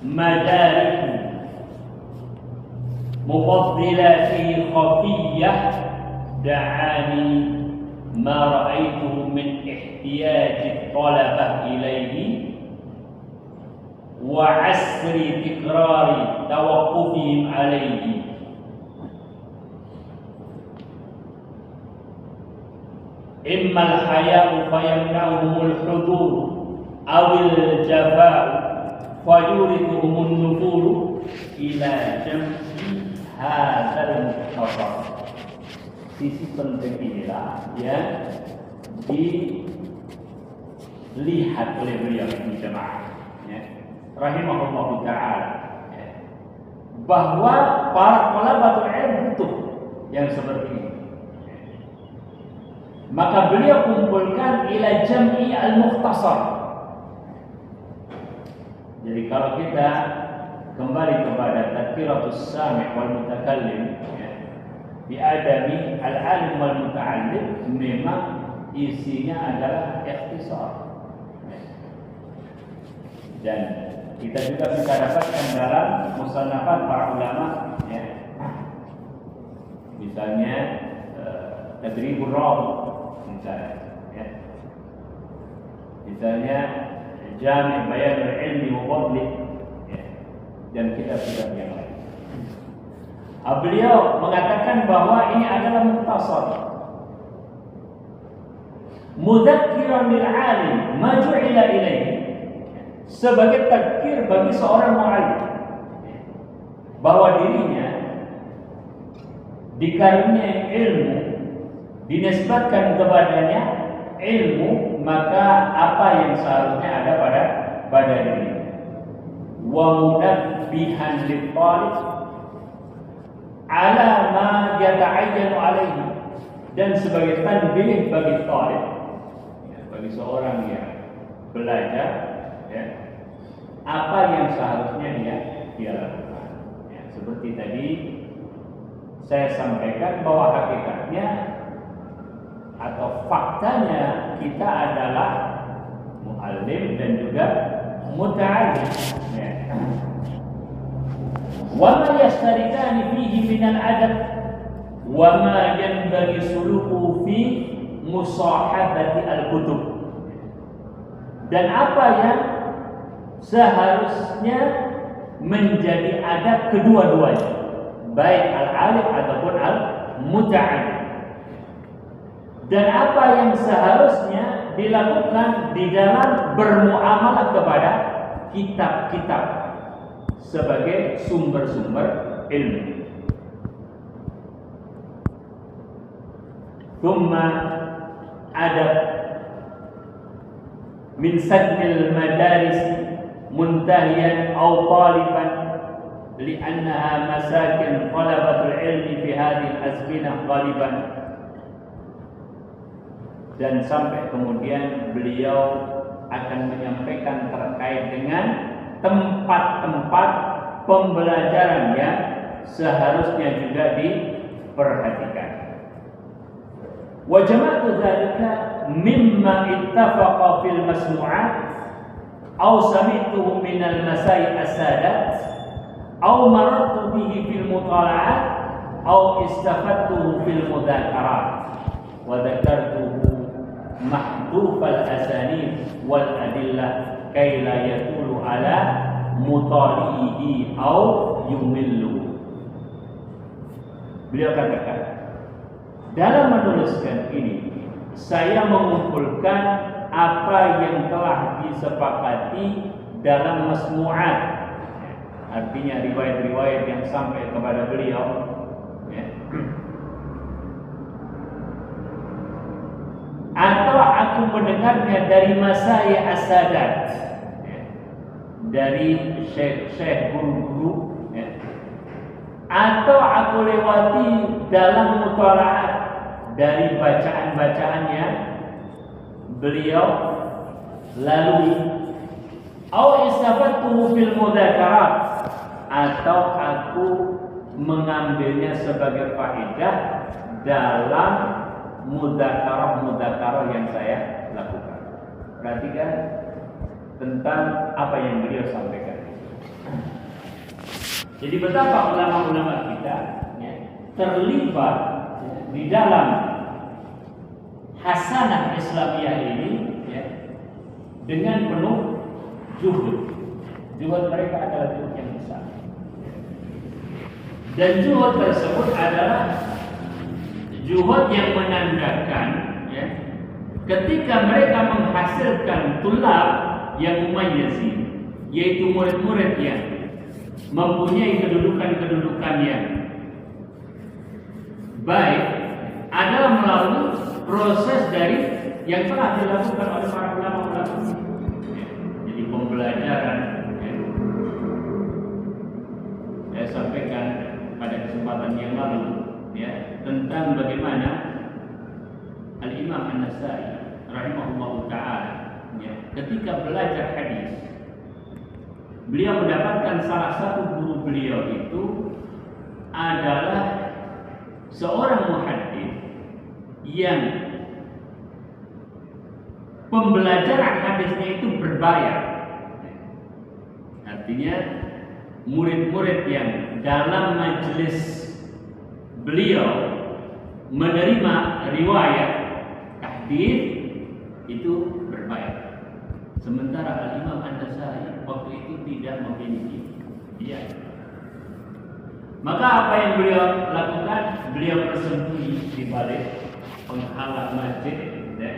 madarik mufaddilatihi khafiyyah da'ani ma ra'aytuhu min ihtiyaji talabah ilayhi wa asri tikrari tawaqqufihim alayhi. Imma al-haya'u fayamna'uhum al-hudur awil jafa'u fayurithuhum an-nufuru ila jam'i hadzal mukhtasar. Sisi penting inilah yang dilihat oleh beliau di jemaah rahimahullahu ta'ala, bahwa para thalabatul ilm butuh yang seperti ini. Maka beliau kumpulkan ila jam'i al-mukhtasar. Jadi kalau kita kembali kepada tadhkiratus sami' wal mutakallim bi adabi al-alim wal muta'allim, memang isinya adalah ikhtisar. Dan kita juga bisa dapatkan dalam musannafat para ulama, misalnya Tadribur Rawi, misalnya Jami' Bayanul Ilmi wa Fadlih, dan kitab-kitab yang lain. Beliau mengatakan bahwa ini adalah mukhtasar, mudzakiran lil alim ma ju'ila ilaihi, sebagai tadzkir bagi seorang mu'allim bahwa dirinya dikaruniai ilmu, dinisbatkan kepadanya ilmu, maka apa yang seharusnya ada pada dirinya. Wa munabbihan lit-talib ala ma yata'ayyanu alaihi, dan sebagai tanbih bagi talib, bagi seorang yang belajar, apa yang seharusnya dia lakukan. Seperti tadi saya sampaikan bahwa hakikatnya atau faktanya kita adalah mu'allim dan juga muta'allim. Wa ma yashtarikani fihi minal adab wa ma yanbaghi suluku fi musahabati al-kutub, dan apa yang seharusnya menjadi adab kedua-duanya, baik al-alim ataupun al-muta'allim, dan apa yang seharusnya dilakukan di dalam bermuamalah kepada kitab-kitab sebagai sumber-sumber ilmu. Thumma adab min sadmil madaris منتهيا أو طالبا لأنها مساكن طلبة العلم في هذه الأزمنة غالبا. Dan sampai kemudian beliau akan menyampaikan terkait dengan tempat-tempat pembelajaran yang seharusnya juga diperhatikan. Wa jama'tu dzalika mimma ittafaqa fil masmu'at aw sami'tuhu min al-masai' as-sadat aw marartu bihi fil mutala'at aw istafadtuhu fil mudhakarat wa dzakartuhu mahdhuf al-asanid wal adillah kay la yatulu ala mutalihi aw yumillu. Beliau katakan, dalam menuliskan ini saya mengumpulkan apa yang telah disepakati dalam masmu'at, artinya riwayat-riwayat yang sampai kepada beliau, ya. Atau aku mendengarnya dari masai as-sadat, ya, dari syekh guru-guru, ya. Atau aku lewati dalam mutalaat dari bacaan-bacaan yang beliau lalui, au istafadtuhu fil mudhakarat, atau aku mengambilnya sebagai faedah dalam mudzakarah yang saya lakukan. Perhatikan tentang apa yang beliau sampaikan. Jadi betapa ulama-ulama kita, ya, terlibat, ya, di dalam hasanah Islamiyah ini, ya, dengan penuh juhud. Juhud mereka adalah juhud yang besar. Dan juhud tersebut adalah juhud yang menandakan, ya, ketika mereka menghasilkan tulab yang mumayyizin, yaitu murid-murid yang mempunyai kedudukan yang baik, adalah melalui proses dari yang telah dilakukan oleh para ulama-ulama. Jadi pembelajaran, ya, saya sampaikan pada kesempatan yang lalu, ya, tentang bagaimana Al-Imam An-Nasai rahimahullahu ta'ala, ya, ketika belajar hadis, beliau mendapatkan salah satu guru beliau itu adalah seorang muhaddits yang pembelajaran hadisnya itu berbayar. Artinya murid-murid yang dalam majelis beliau menerima riwayat hadis itu berbayar. Sementara Al-Imam An-Nasai waktu itu tidak memiliki dia. Maka apa yang beliau lakukan? Beliau bersembunyi di balik penghalang masjid, ya,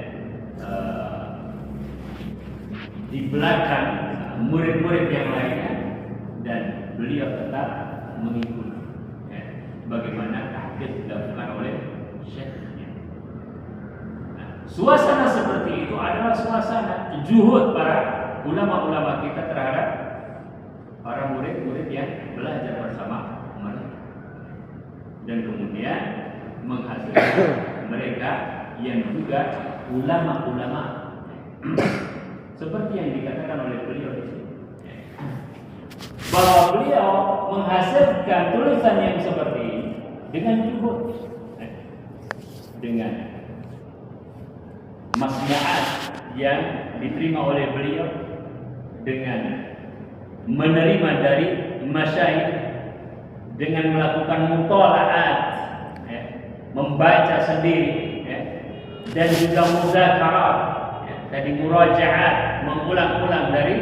di belakang murid-murid yang lainnya, dan beliau tetap mengikuti, ya, bagaimana hadis dilakukan oleh syekhnya. Nah, suasana seperti itu adalah suasana juhud para ulama-ulama kita terhadap para murid-murid yang belajar bersama mereka, dan kemudian menghasilkan mereka yang juga ulama-ulama seperti yang dikatakan oleh beliau di sini, bahwa beliau menghasilkan tulisan yang seperti ini dengan juhud, dengan masmu'at yang diterima oleh beliau, dengan menerima dari masyayikh, dengan melakukan mutola'at, ya, membaca sendiri, ya, dan juga mudzakarah, ya, tadi murajaat, mengulang-ulang dari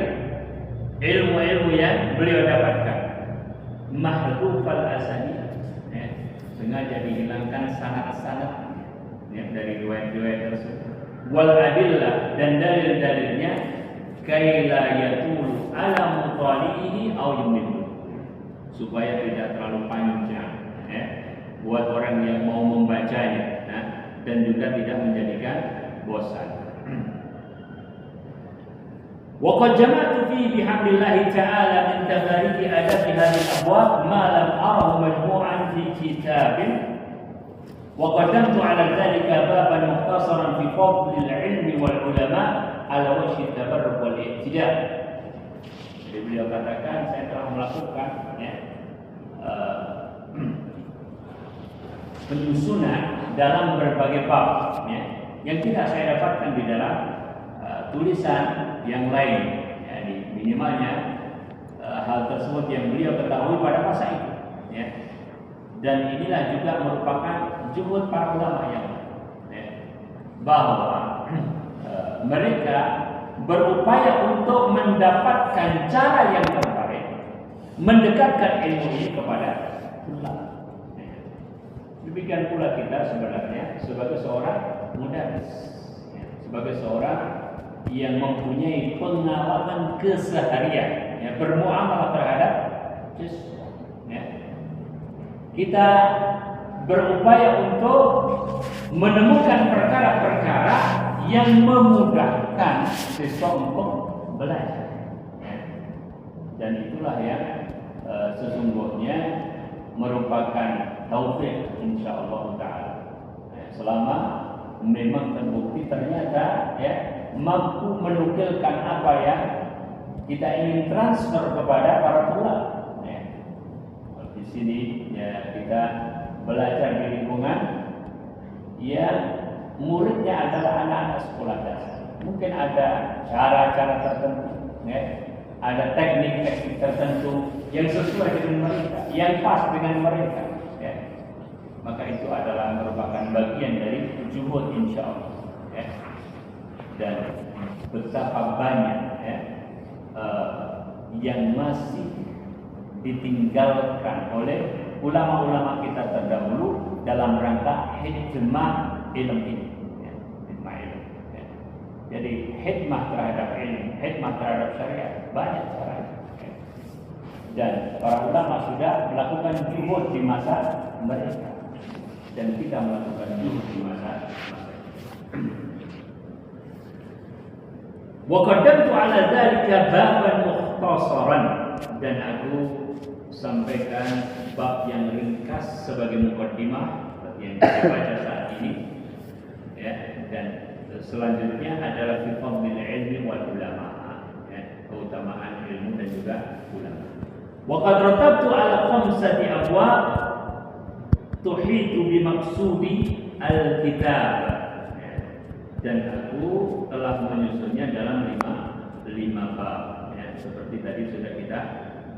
ilmu-ilmu yang beliau dapatkan. Mahdhufal asanid, ya, sengaja dihilangkan sanad-sanad, ya, dari riwayat-riwayat tersebut. Wal adillah, dan dalil-dalilnya, kay la yatul ala mutalihi aw yumil, supaya tidak terlalu panjang, ya, buat orang yang mau membacanya, nah, dan juga tidak menjadikan bosan. وقد جمعت فيه بحمد الله تعالى من تبارك آداب هذه الأبواب ما لم أره مجموعا في كتاب وقدمت على ذلك بابا مختصرا في فضل العلم والعلماء على وجه التبرك والاعتداء. Jadi beliau katakan saya telah melakukan penyusunan dalam berbagai bab yang tidak saya dapatkan di dalam tulisan yang lain. Minimalnya hal tersebut yang beliau ketahui pada masa itu. Dan inilah juga merupakan juhud para ulama yang bahwa mereka berupaya untuk mendapatkan cara yang terbaik mendekatkan ilmu ini kepada ulama. Demikian pula kita sebenarnya sebagai seorang mudaris, sebagai seorang yang mempunyai pengalaman keseharian, bermuamalah terhadap siswa. Kita berupaya untuk menemukan perkara-perkara yang memudahkan siswa untuk belajar. Dan itulah yang sesungguhnya merupakan taufik insyaallah taala. Selama memang terbukti ternyata mampu menukilkan apa yang kita ingin transfer kepada para pelajar. Di sini kita belajar di lingkungan yang muridnya adalah anak-anak sekolah dasar. Mungkin ada cara-cara tertentu, ada teknik-teknik tertentu yang sesuai dengan mereka, yang pas dengan mereka. Maka itu adalah merupakan bagian dari juhud insyaallah. Dan betapa banyak yang masih ditinggalkan oleh ulama-ulama kita terdahulu dalam rangka hikmah ilmu ini. Jadi hikmah terhadap ilmu, hikmah terhadap syariat banyak caranya. Dan para ulama sudah melakukan juhud di masa mereka, dan kita melakukan juhud di masa wa qaddamtu ala dzalika baban mukhtasaran, dan aku sampaikan bab yang ringkas sebagai mukaddimah yang kita baca saat ini, dan selanjutnya adalah fi fadlil ilmi wal ulama, keutamaan ilmu dan juga ulama. Wa qad ratabtu ala khamsati abwab tuhitu bi maqsudi al-kitab, dan aku telah menyusunnya dalam lima bab, seperti tadi sudah kita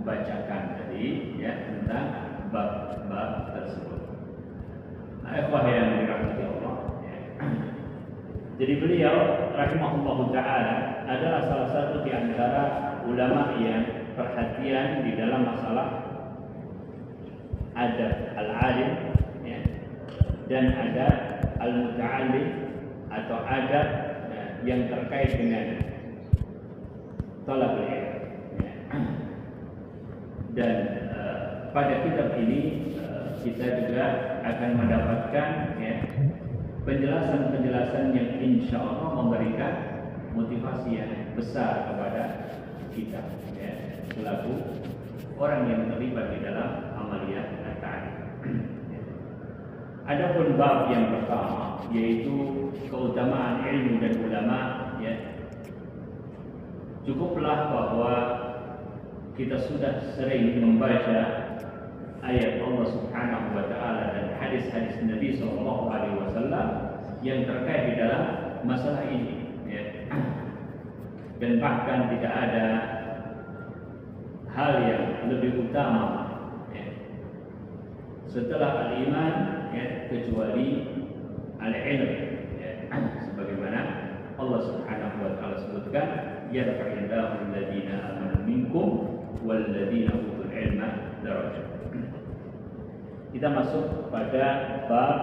bacakan tadi tentang bab-bab tersebut. Ikhwah yang dirahmati Allah. Jadi beliau rahimahullah taala adalah salah satu di antara ulama yang perhatian di dalam masalah adab al-alim, dan ada al-muta'allim atau adab yang terkait dengan talabul ilm. Dan pada kitab ini kita juga akan mendapatkan penjelasan-penjelasan yang insya Allah memberikan motivasi yang besar kepada kita, selaku orang yang terlibat di dalam amaliyah at-ta'lim. Adapun bab yang pertama, yaitu keutamaan ilmu dan ulama, cukuplah bahwa kita sudah sering membaca ayat Allah Subhanahu wa taala dan hadis-hadis Nabi sallallahu alaihi wasallam yang terkait di dalam masalah ini, dan bahkan tidak ada hal yang lebih utama setelah al-iman kecuali al-ilm, sebagaimana Allah Subhanahu wa taala sebutkan, yarfa'illahu alladziina aamanu minkum walladziina utul ilma darajat. Kita masuk pada bab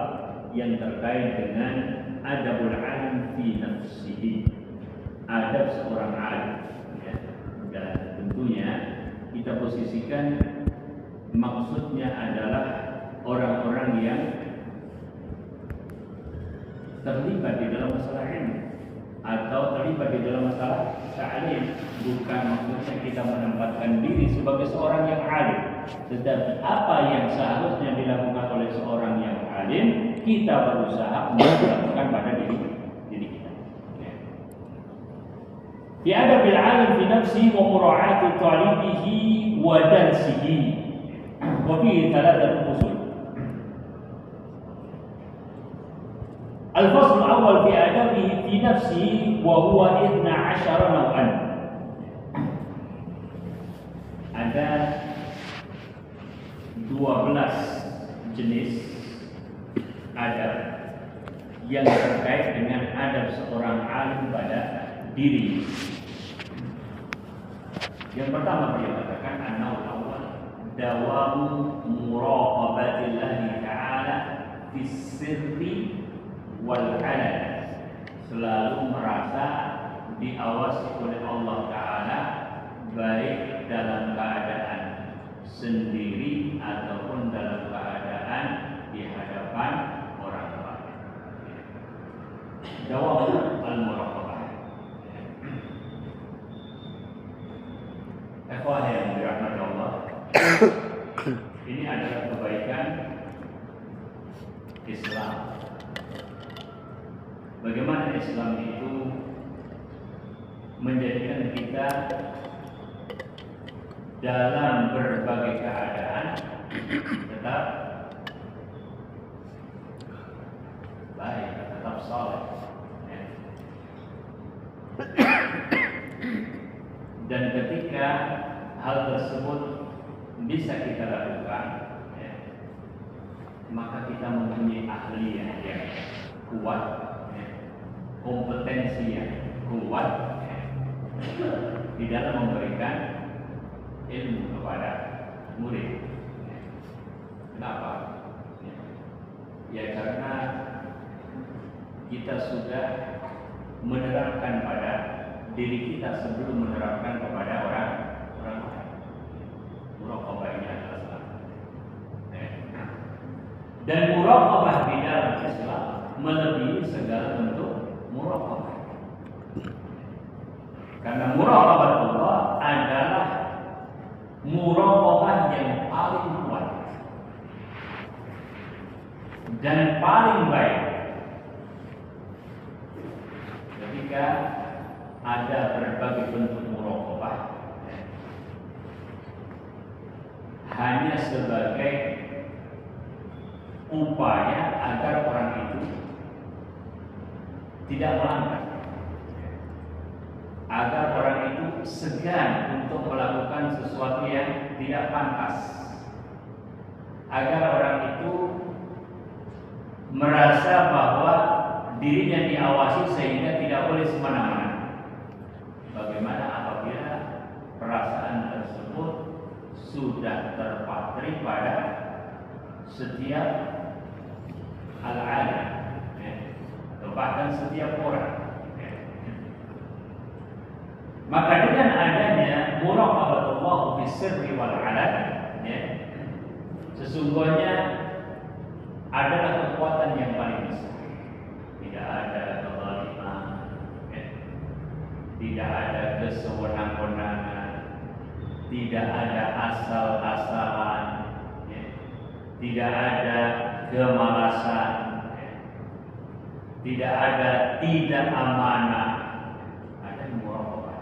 yang terkait dengan adabul alim fi nafsihi, adab seorang alim, dan tentunya kita posisikan maksudnya adalah orang-orang yang terlibat di dalam masalah ilmu, atau terlibat di dalam masalah ta'lim. Bukan maksudnya kita menempatkan diri sebagai seorang yang alim, tetapi apa yang seharusnya dilakukan oleh seorang yang alim, kita berusaha melakukan pada diri kita. Fi adabil alim fi nafsihi wa mura'ati talibihi wa darsihi. Wa fihi thalathatu fusul. Al-fasl al-awwal fi adabihi fi nafsihi wa huwa 12 naw'an. Ada 12 jenis adab yang terkait dengan adab seorang alim pada diri. Yang pertama dia katakan an-naw' awal dawamu muraqabatillahi ta'ala fis sirri wal 'alan. Selalu merasa diawasi oleh Allah Ta'ala, baik dalam keadaan sendiri ataupun dalam keadaan di hadapan orang lain. Dawam al-muraqabah. Ikhwah yang dirahmati Allah, ini adalah kebaikan Islam. Bagaimana Islam itu menjadikan kita dalam berbagai keadaan tetap baik, tetap saleh, dan ketika hal tersebut bisa kita lakukan, maka kita mempunyai ahli yang kuat, kompetensi yang kuat di dalam memberikan ilmu kepada murid. Kenapa? Ya karena kita sudah menerapkan pada diri kita sebelum menerapkan kepada orang lain. Muraqabah ini adalah Islam. Dan muraqabah di dalam Islam melebihi segala bentuk muraqabah. Karena muraqabah Allah adalah muraqabah yang paling kuat dan paling baik. Ketika ada berbagai bentuk muraqabah hanya sebagai upaya agar orang itu tidak melanggar, agar orang itu segan untuk melakukan sesuatu yang tidak pantas, agar orang itu merasa bahwa dirinya diawasi sehingga tidak boleh semena-mena. Bagaimana apabila perasaan tersebut sudah terpatri pada setiap al-alim, atau bahkan setiap orang. Maka dengan adanya muraqabatullah fi sirri wal 'alan, sesungguhnya adalah kekuatan yang paling besar. Tidak ada kezaliman, tidak ada kesewenang-wenangan, tidak ada asal-asalan, tidak ada kemalasan, tidak ada tidak amanah. Ada muraqabah.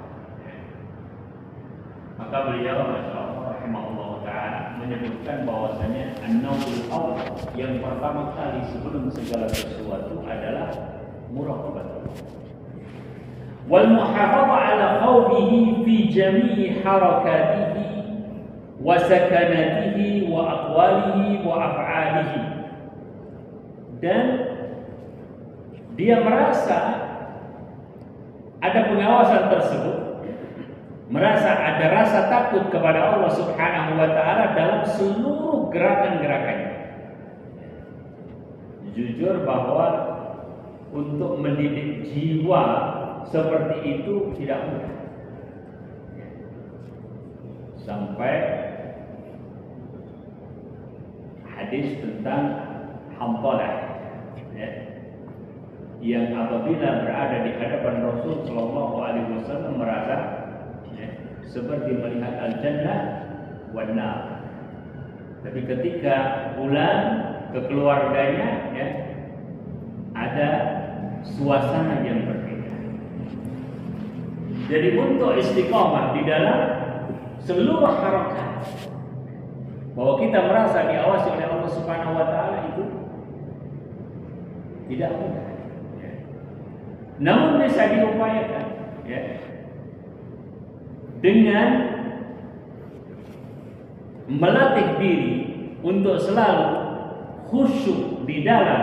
Maka beliau masyaallah rahimahullah taala menyebutkan bahwasanya an-naw'ul awwal, yang pertama kali sebelum segala sesuatu adalah muraqabah. Wal muhafadzah ala khawfihi fi jami'i harakatihi wa sakanatihi wa aqwalihi wa af'alihi. Dan dia merasa ada pengawasan tersebut, merasa ada rasa takut kepada Allah Subhanahu wa taala dalam seluruh gerakan-gerakannya. Jujur bahwa untuk mendidik jiwa seperti itu tidak mudah. Sampai hadis tentang Hanzalah, yang apabila berada di hadapan Rasul Shallallahu Alaihi Wasallam merasa seperti melihat al-jannah wan nar. Tapi ketika pulang ke keluarganya, ada suasana yang berbeda. Jadi untuk istiqomah di dalam seluruh harakat, bahwa kita merasa diawasi oleh Allah Subhanahu Wa Taala itu tidak mudah. Namun bisa diupayakan dengan melatih diri untuk selalu khusyuk di dalam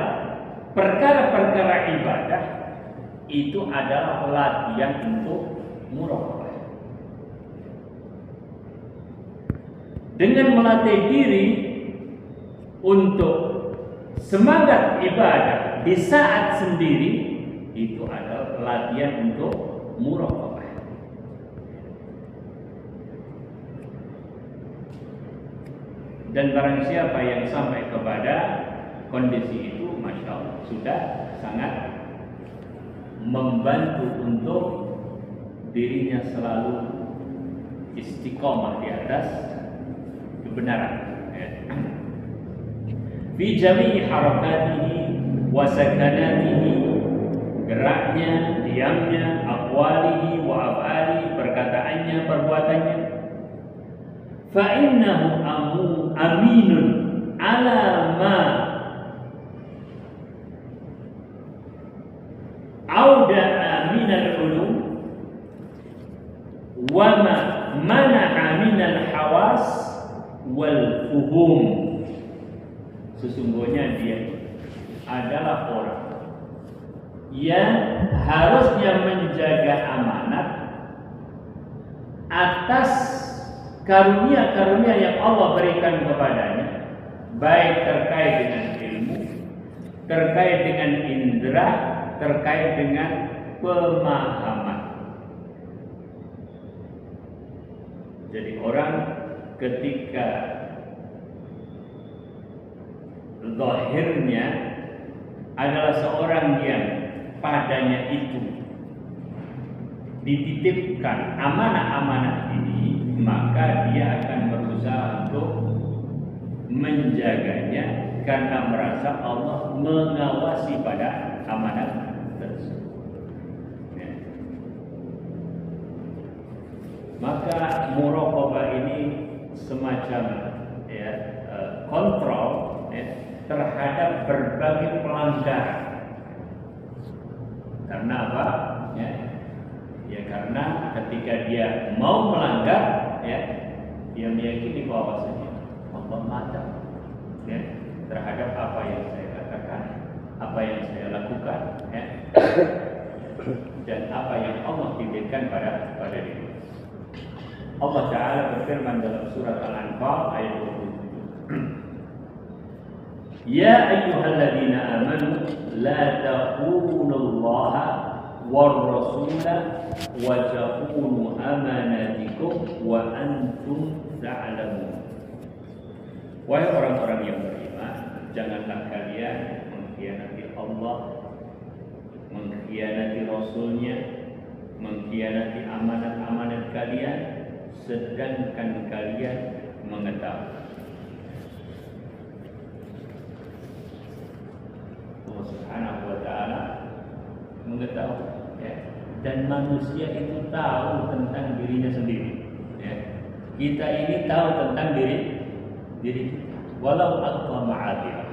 perkara-perkara ibadah. Itu adalah latihan untuk muraqabah. Dengan melatih diri untuk semangat ibadah di saat sendiri, itu adalah latihan untuk muraqabah. Dan barang siapa yang sampai kepada kondisi itu, Masya Allah, sudah sangat membantu untuk dirinya selalu istiqomah di atas kebenaran. Fi jami'i harakatihi wa sakanatihi, geraknya, diamnya, aqwalihi wa af'alihi, perkataannya, perbuatannya. Fa innahu aminun ala ma auda'a minal ulum wa ma mana'a minal hawas wal fuhum. Sesungguhnya dia adalah orang yang harusnya menjaga amanat atas karunia-karunia yang Allah berikan kepadanya, baik terkait dengan ilmu, terkait dengan indera, terkait dengan pemahaman. Jadi orang ketika zahirnya adalah seorang yang padanya itu dititipkan amanah-amanah ini, maka dia akan berusaha untuk menjaganya karena merasa Allah mengawasi pada amanah tersebut. Maka muraqabah ini semacam kontrol terhadap berbagai pelanggaran. Karena apa? Karena ketika dia mau melanggar, dia meyakini bahwasanya Allah mata terhadap apa yang saya katakan, apa yang saya lakukan, dan apa yang Allah titipkan pada diri. Allah Ta'ala berfirman dalam surat Al-Anfal ayat 27. Ya ayyuhalladzina amanu la takhulullaha war rasula wa takhunu amanatikum wa antum ta'lamun. Wahai orang-orang yang beriman, janganlah kalian mengkhianati Allah, mengkhianati Rasulnya, mengkhianati amanat-amanat kalian, sedangkan kalian mengetahui. Allah Subhanahu wa Ta'ala mengetahui, dan manusia itu tahu tentang dirinya sendiri. Kita ini tahu tentang diri kita, walau alqa ma'adirah.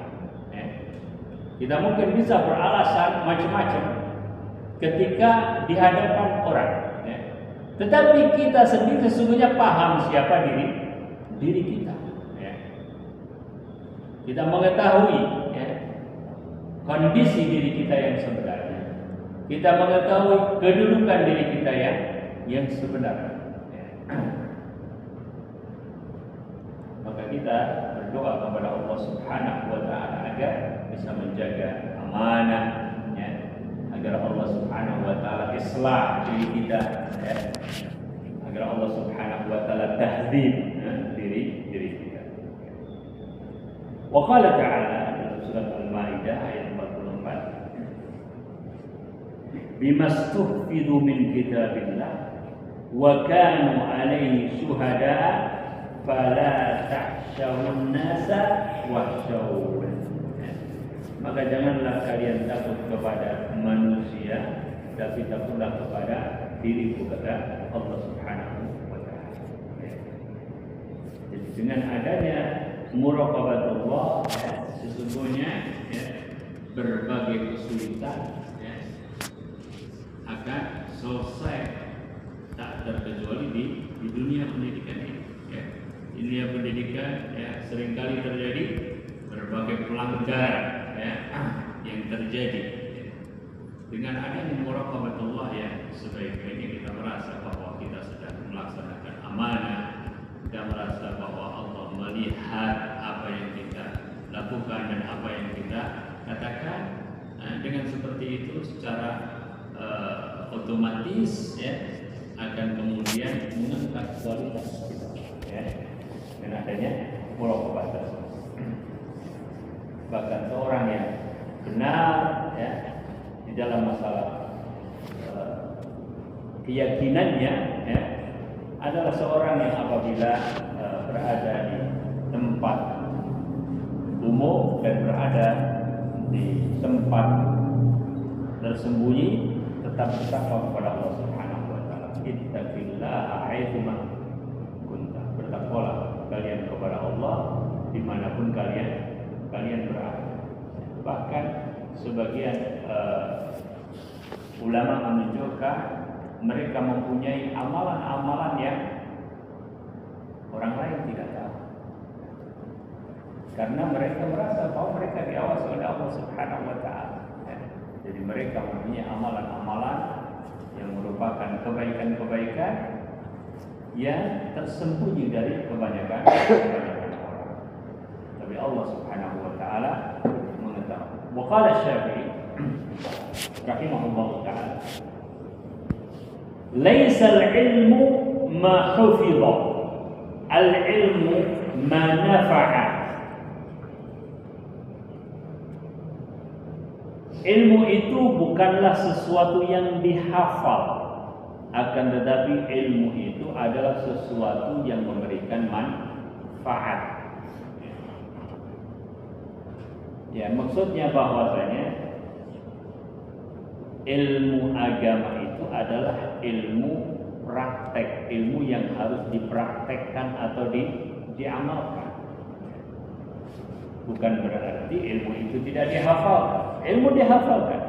Kita mungkin bisa beralasan macam-macam ketika di hadapan orang, tetapi kita sendiri sesungguhnya paham siapa diri kita. Kita mengetahui kondisi diri kita yang sebenarnya. Kita mengetahui kedudukan diri kita yang sebenarnya. Maka kita berdoa kepada Allah Subhanahu wa Ta'ala agar bisa menjaga amanah, agar Allah Subhanahu wa Ta'ala islah diri kita, agar Allah Subhanahu wa Ta'ala tahdzib diri kita. Wa qala ta'ala dalam surat Al-Maidah ayat 44, bimastuhfidu min kitabillah wa kanu alaihi syuhada'a fala tahsyawun nasa wakhshawun. Maka janganlah kalian takut kepada manusia, tapi takutlah kepada diriku, kata Allah Subhanahu wa taala. Jadi dengan adanya muraqabatullah, sesungguhnya berbagai kesulitan akan selesai, tak terkecuali di dunia pendidikan ini. Di dunia pendidikan seringkali terjadi berbagai pelanggaran yang terjadi. Dengan adanya muraqabatullah sebaik-baiknya kita merasa bahwa kita sedang melaksanakan amanah, kita merasa bahwa Allah melihat apa yang kita lakukan dan apa yang kita katakan. Dengan seperti itu secara otomatis akan kemudian mengangkat kualitas kita dengan adanya muraqabah. Bahkan seorang yang benar di dalam masalah keyakinannya adalah seorang yang apabila berada di tempat umum dan berada di tempat tersembunyi tetap bertakwa kepada Allah Subhanahu wa taala. Ittaqillaha haitsuma kunta. Bertakwalah kalian kepada Allah dimanapun kalian berada. Bahkan sebagian ulama menunjukkan mereka mempunyai amalan-amalan yang orang lain tidak tahu, karena mereka merasa bahwa mereka diawasi oleh Allah Subhanahu wa taala. Jadi mereka mempunyai amalan-amalan yang merupakan kebaikan-kebaikan yang tersembunyi dari kebanyakan orang. Tapi Allah Subhanahu wa taala mengetahui. Wa qala Syafi'i rahimahullah taala, "Laisa al-ilmu ma hufidha, al-ilmu ma nafa'a." Ilmu itu bukanlah sesuatu yang dihafal, akan tetapi ilmu itu adalah sesuatu yang memberikan manfaat. Maksudnya bahwasanya ilmu agama itu adalah ilmu praktek, ilmu yang harus dipraktekkan atau diamalkan. Bukan berarti ilmu itu tidak dihafalkan. Ilmu dihafalkan,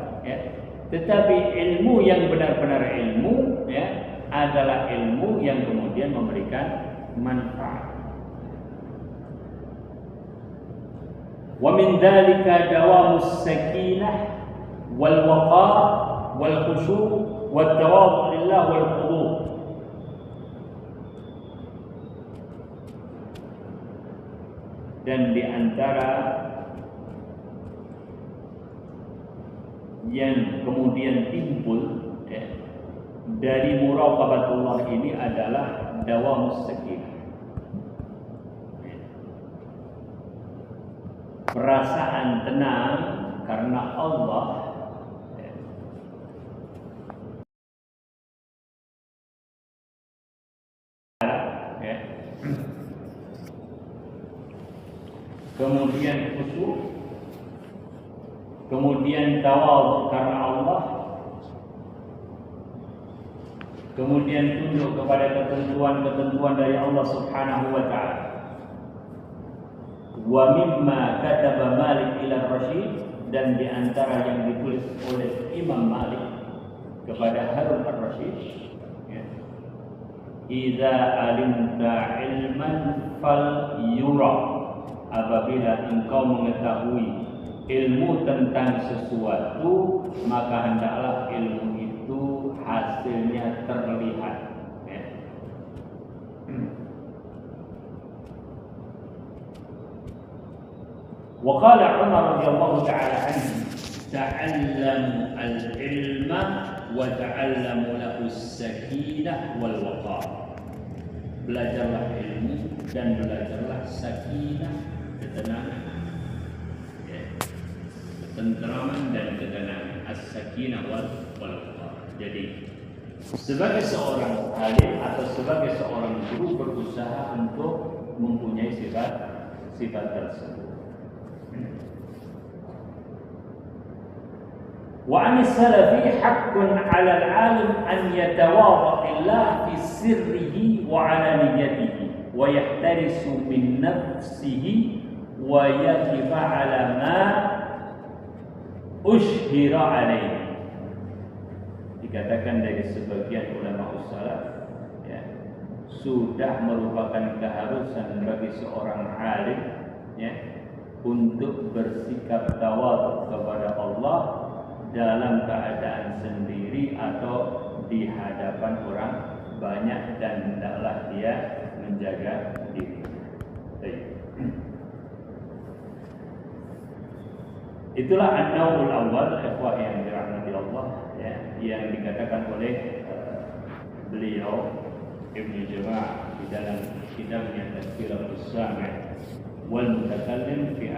tetapi ilmu yang benar-benar ilmu adalah ilmu yang kemudian memberikan manfaat. Wa min dzalika dawamus sakinah wal waqar wal khushu' wat tawadhu lillah wal khudu'. Dan di antara yang kemudian timbul dari muraqabatullah ini adalah dawamus sakinah, perasaan tenang karena Allah kemudian khusyuk, kemudian tawadhu karena Allah, kemudian tunduk kepada ketentuan-ketentuan dari Allah Subhanahu wa taala. Wa mimma kataba Malik ila Rasyid, dan di antara yang ditulis oleh Imam Malik kepada Harun ar-Rasyid, idza alimta ilman fal yura, apabila engkau mengetahui ilmu tentang sesuatu, maka hendaklah ilmu itu hasilnya terlihat. Wa qala Umar radhiyallahu ta'ala anhu, ta'allamu al-ilma wa ta'allamu lahu as-sakinah wal waqar. Belajarlah ilmu dan belajarlah sakinah, ketenangan, ketenteraman dan ketenangan. As-sakinah wal waqar. Jadi sebagai seorang alim atau sebagai seorang guru berusaha untuk mempunyai sifat tersebut. Wa 'an salafi haqqun 'ala al-'alim an yatawadha lillah fi sirrihi wa 'alaniyatihi wa yahtarisu min nafsihi wa yaqifa 'ala ma ushhira 'alaihi. Dikatakan dari sebagian ulama salaf, ya, sudah merupakan keharusan bagi seorang alim, ya, untuk bersikap tawadhu kepada Allah dalam keadaan sendiri atau di hadapan orang banyak, dan hendaklah dia menjaga diri. Itulah an-naw'ul awal, ikhwah yang dirahmati Allah, ya, yang dikatakan oleh beliau Ibnu Jama'ah di dalam kitabnya Tazkiratus Sami' wal Mutakallim fi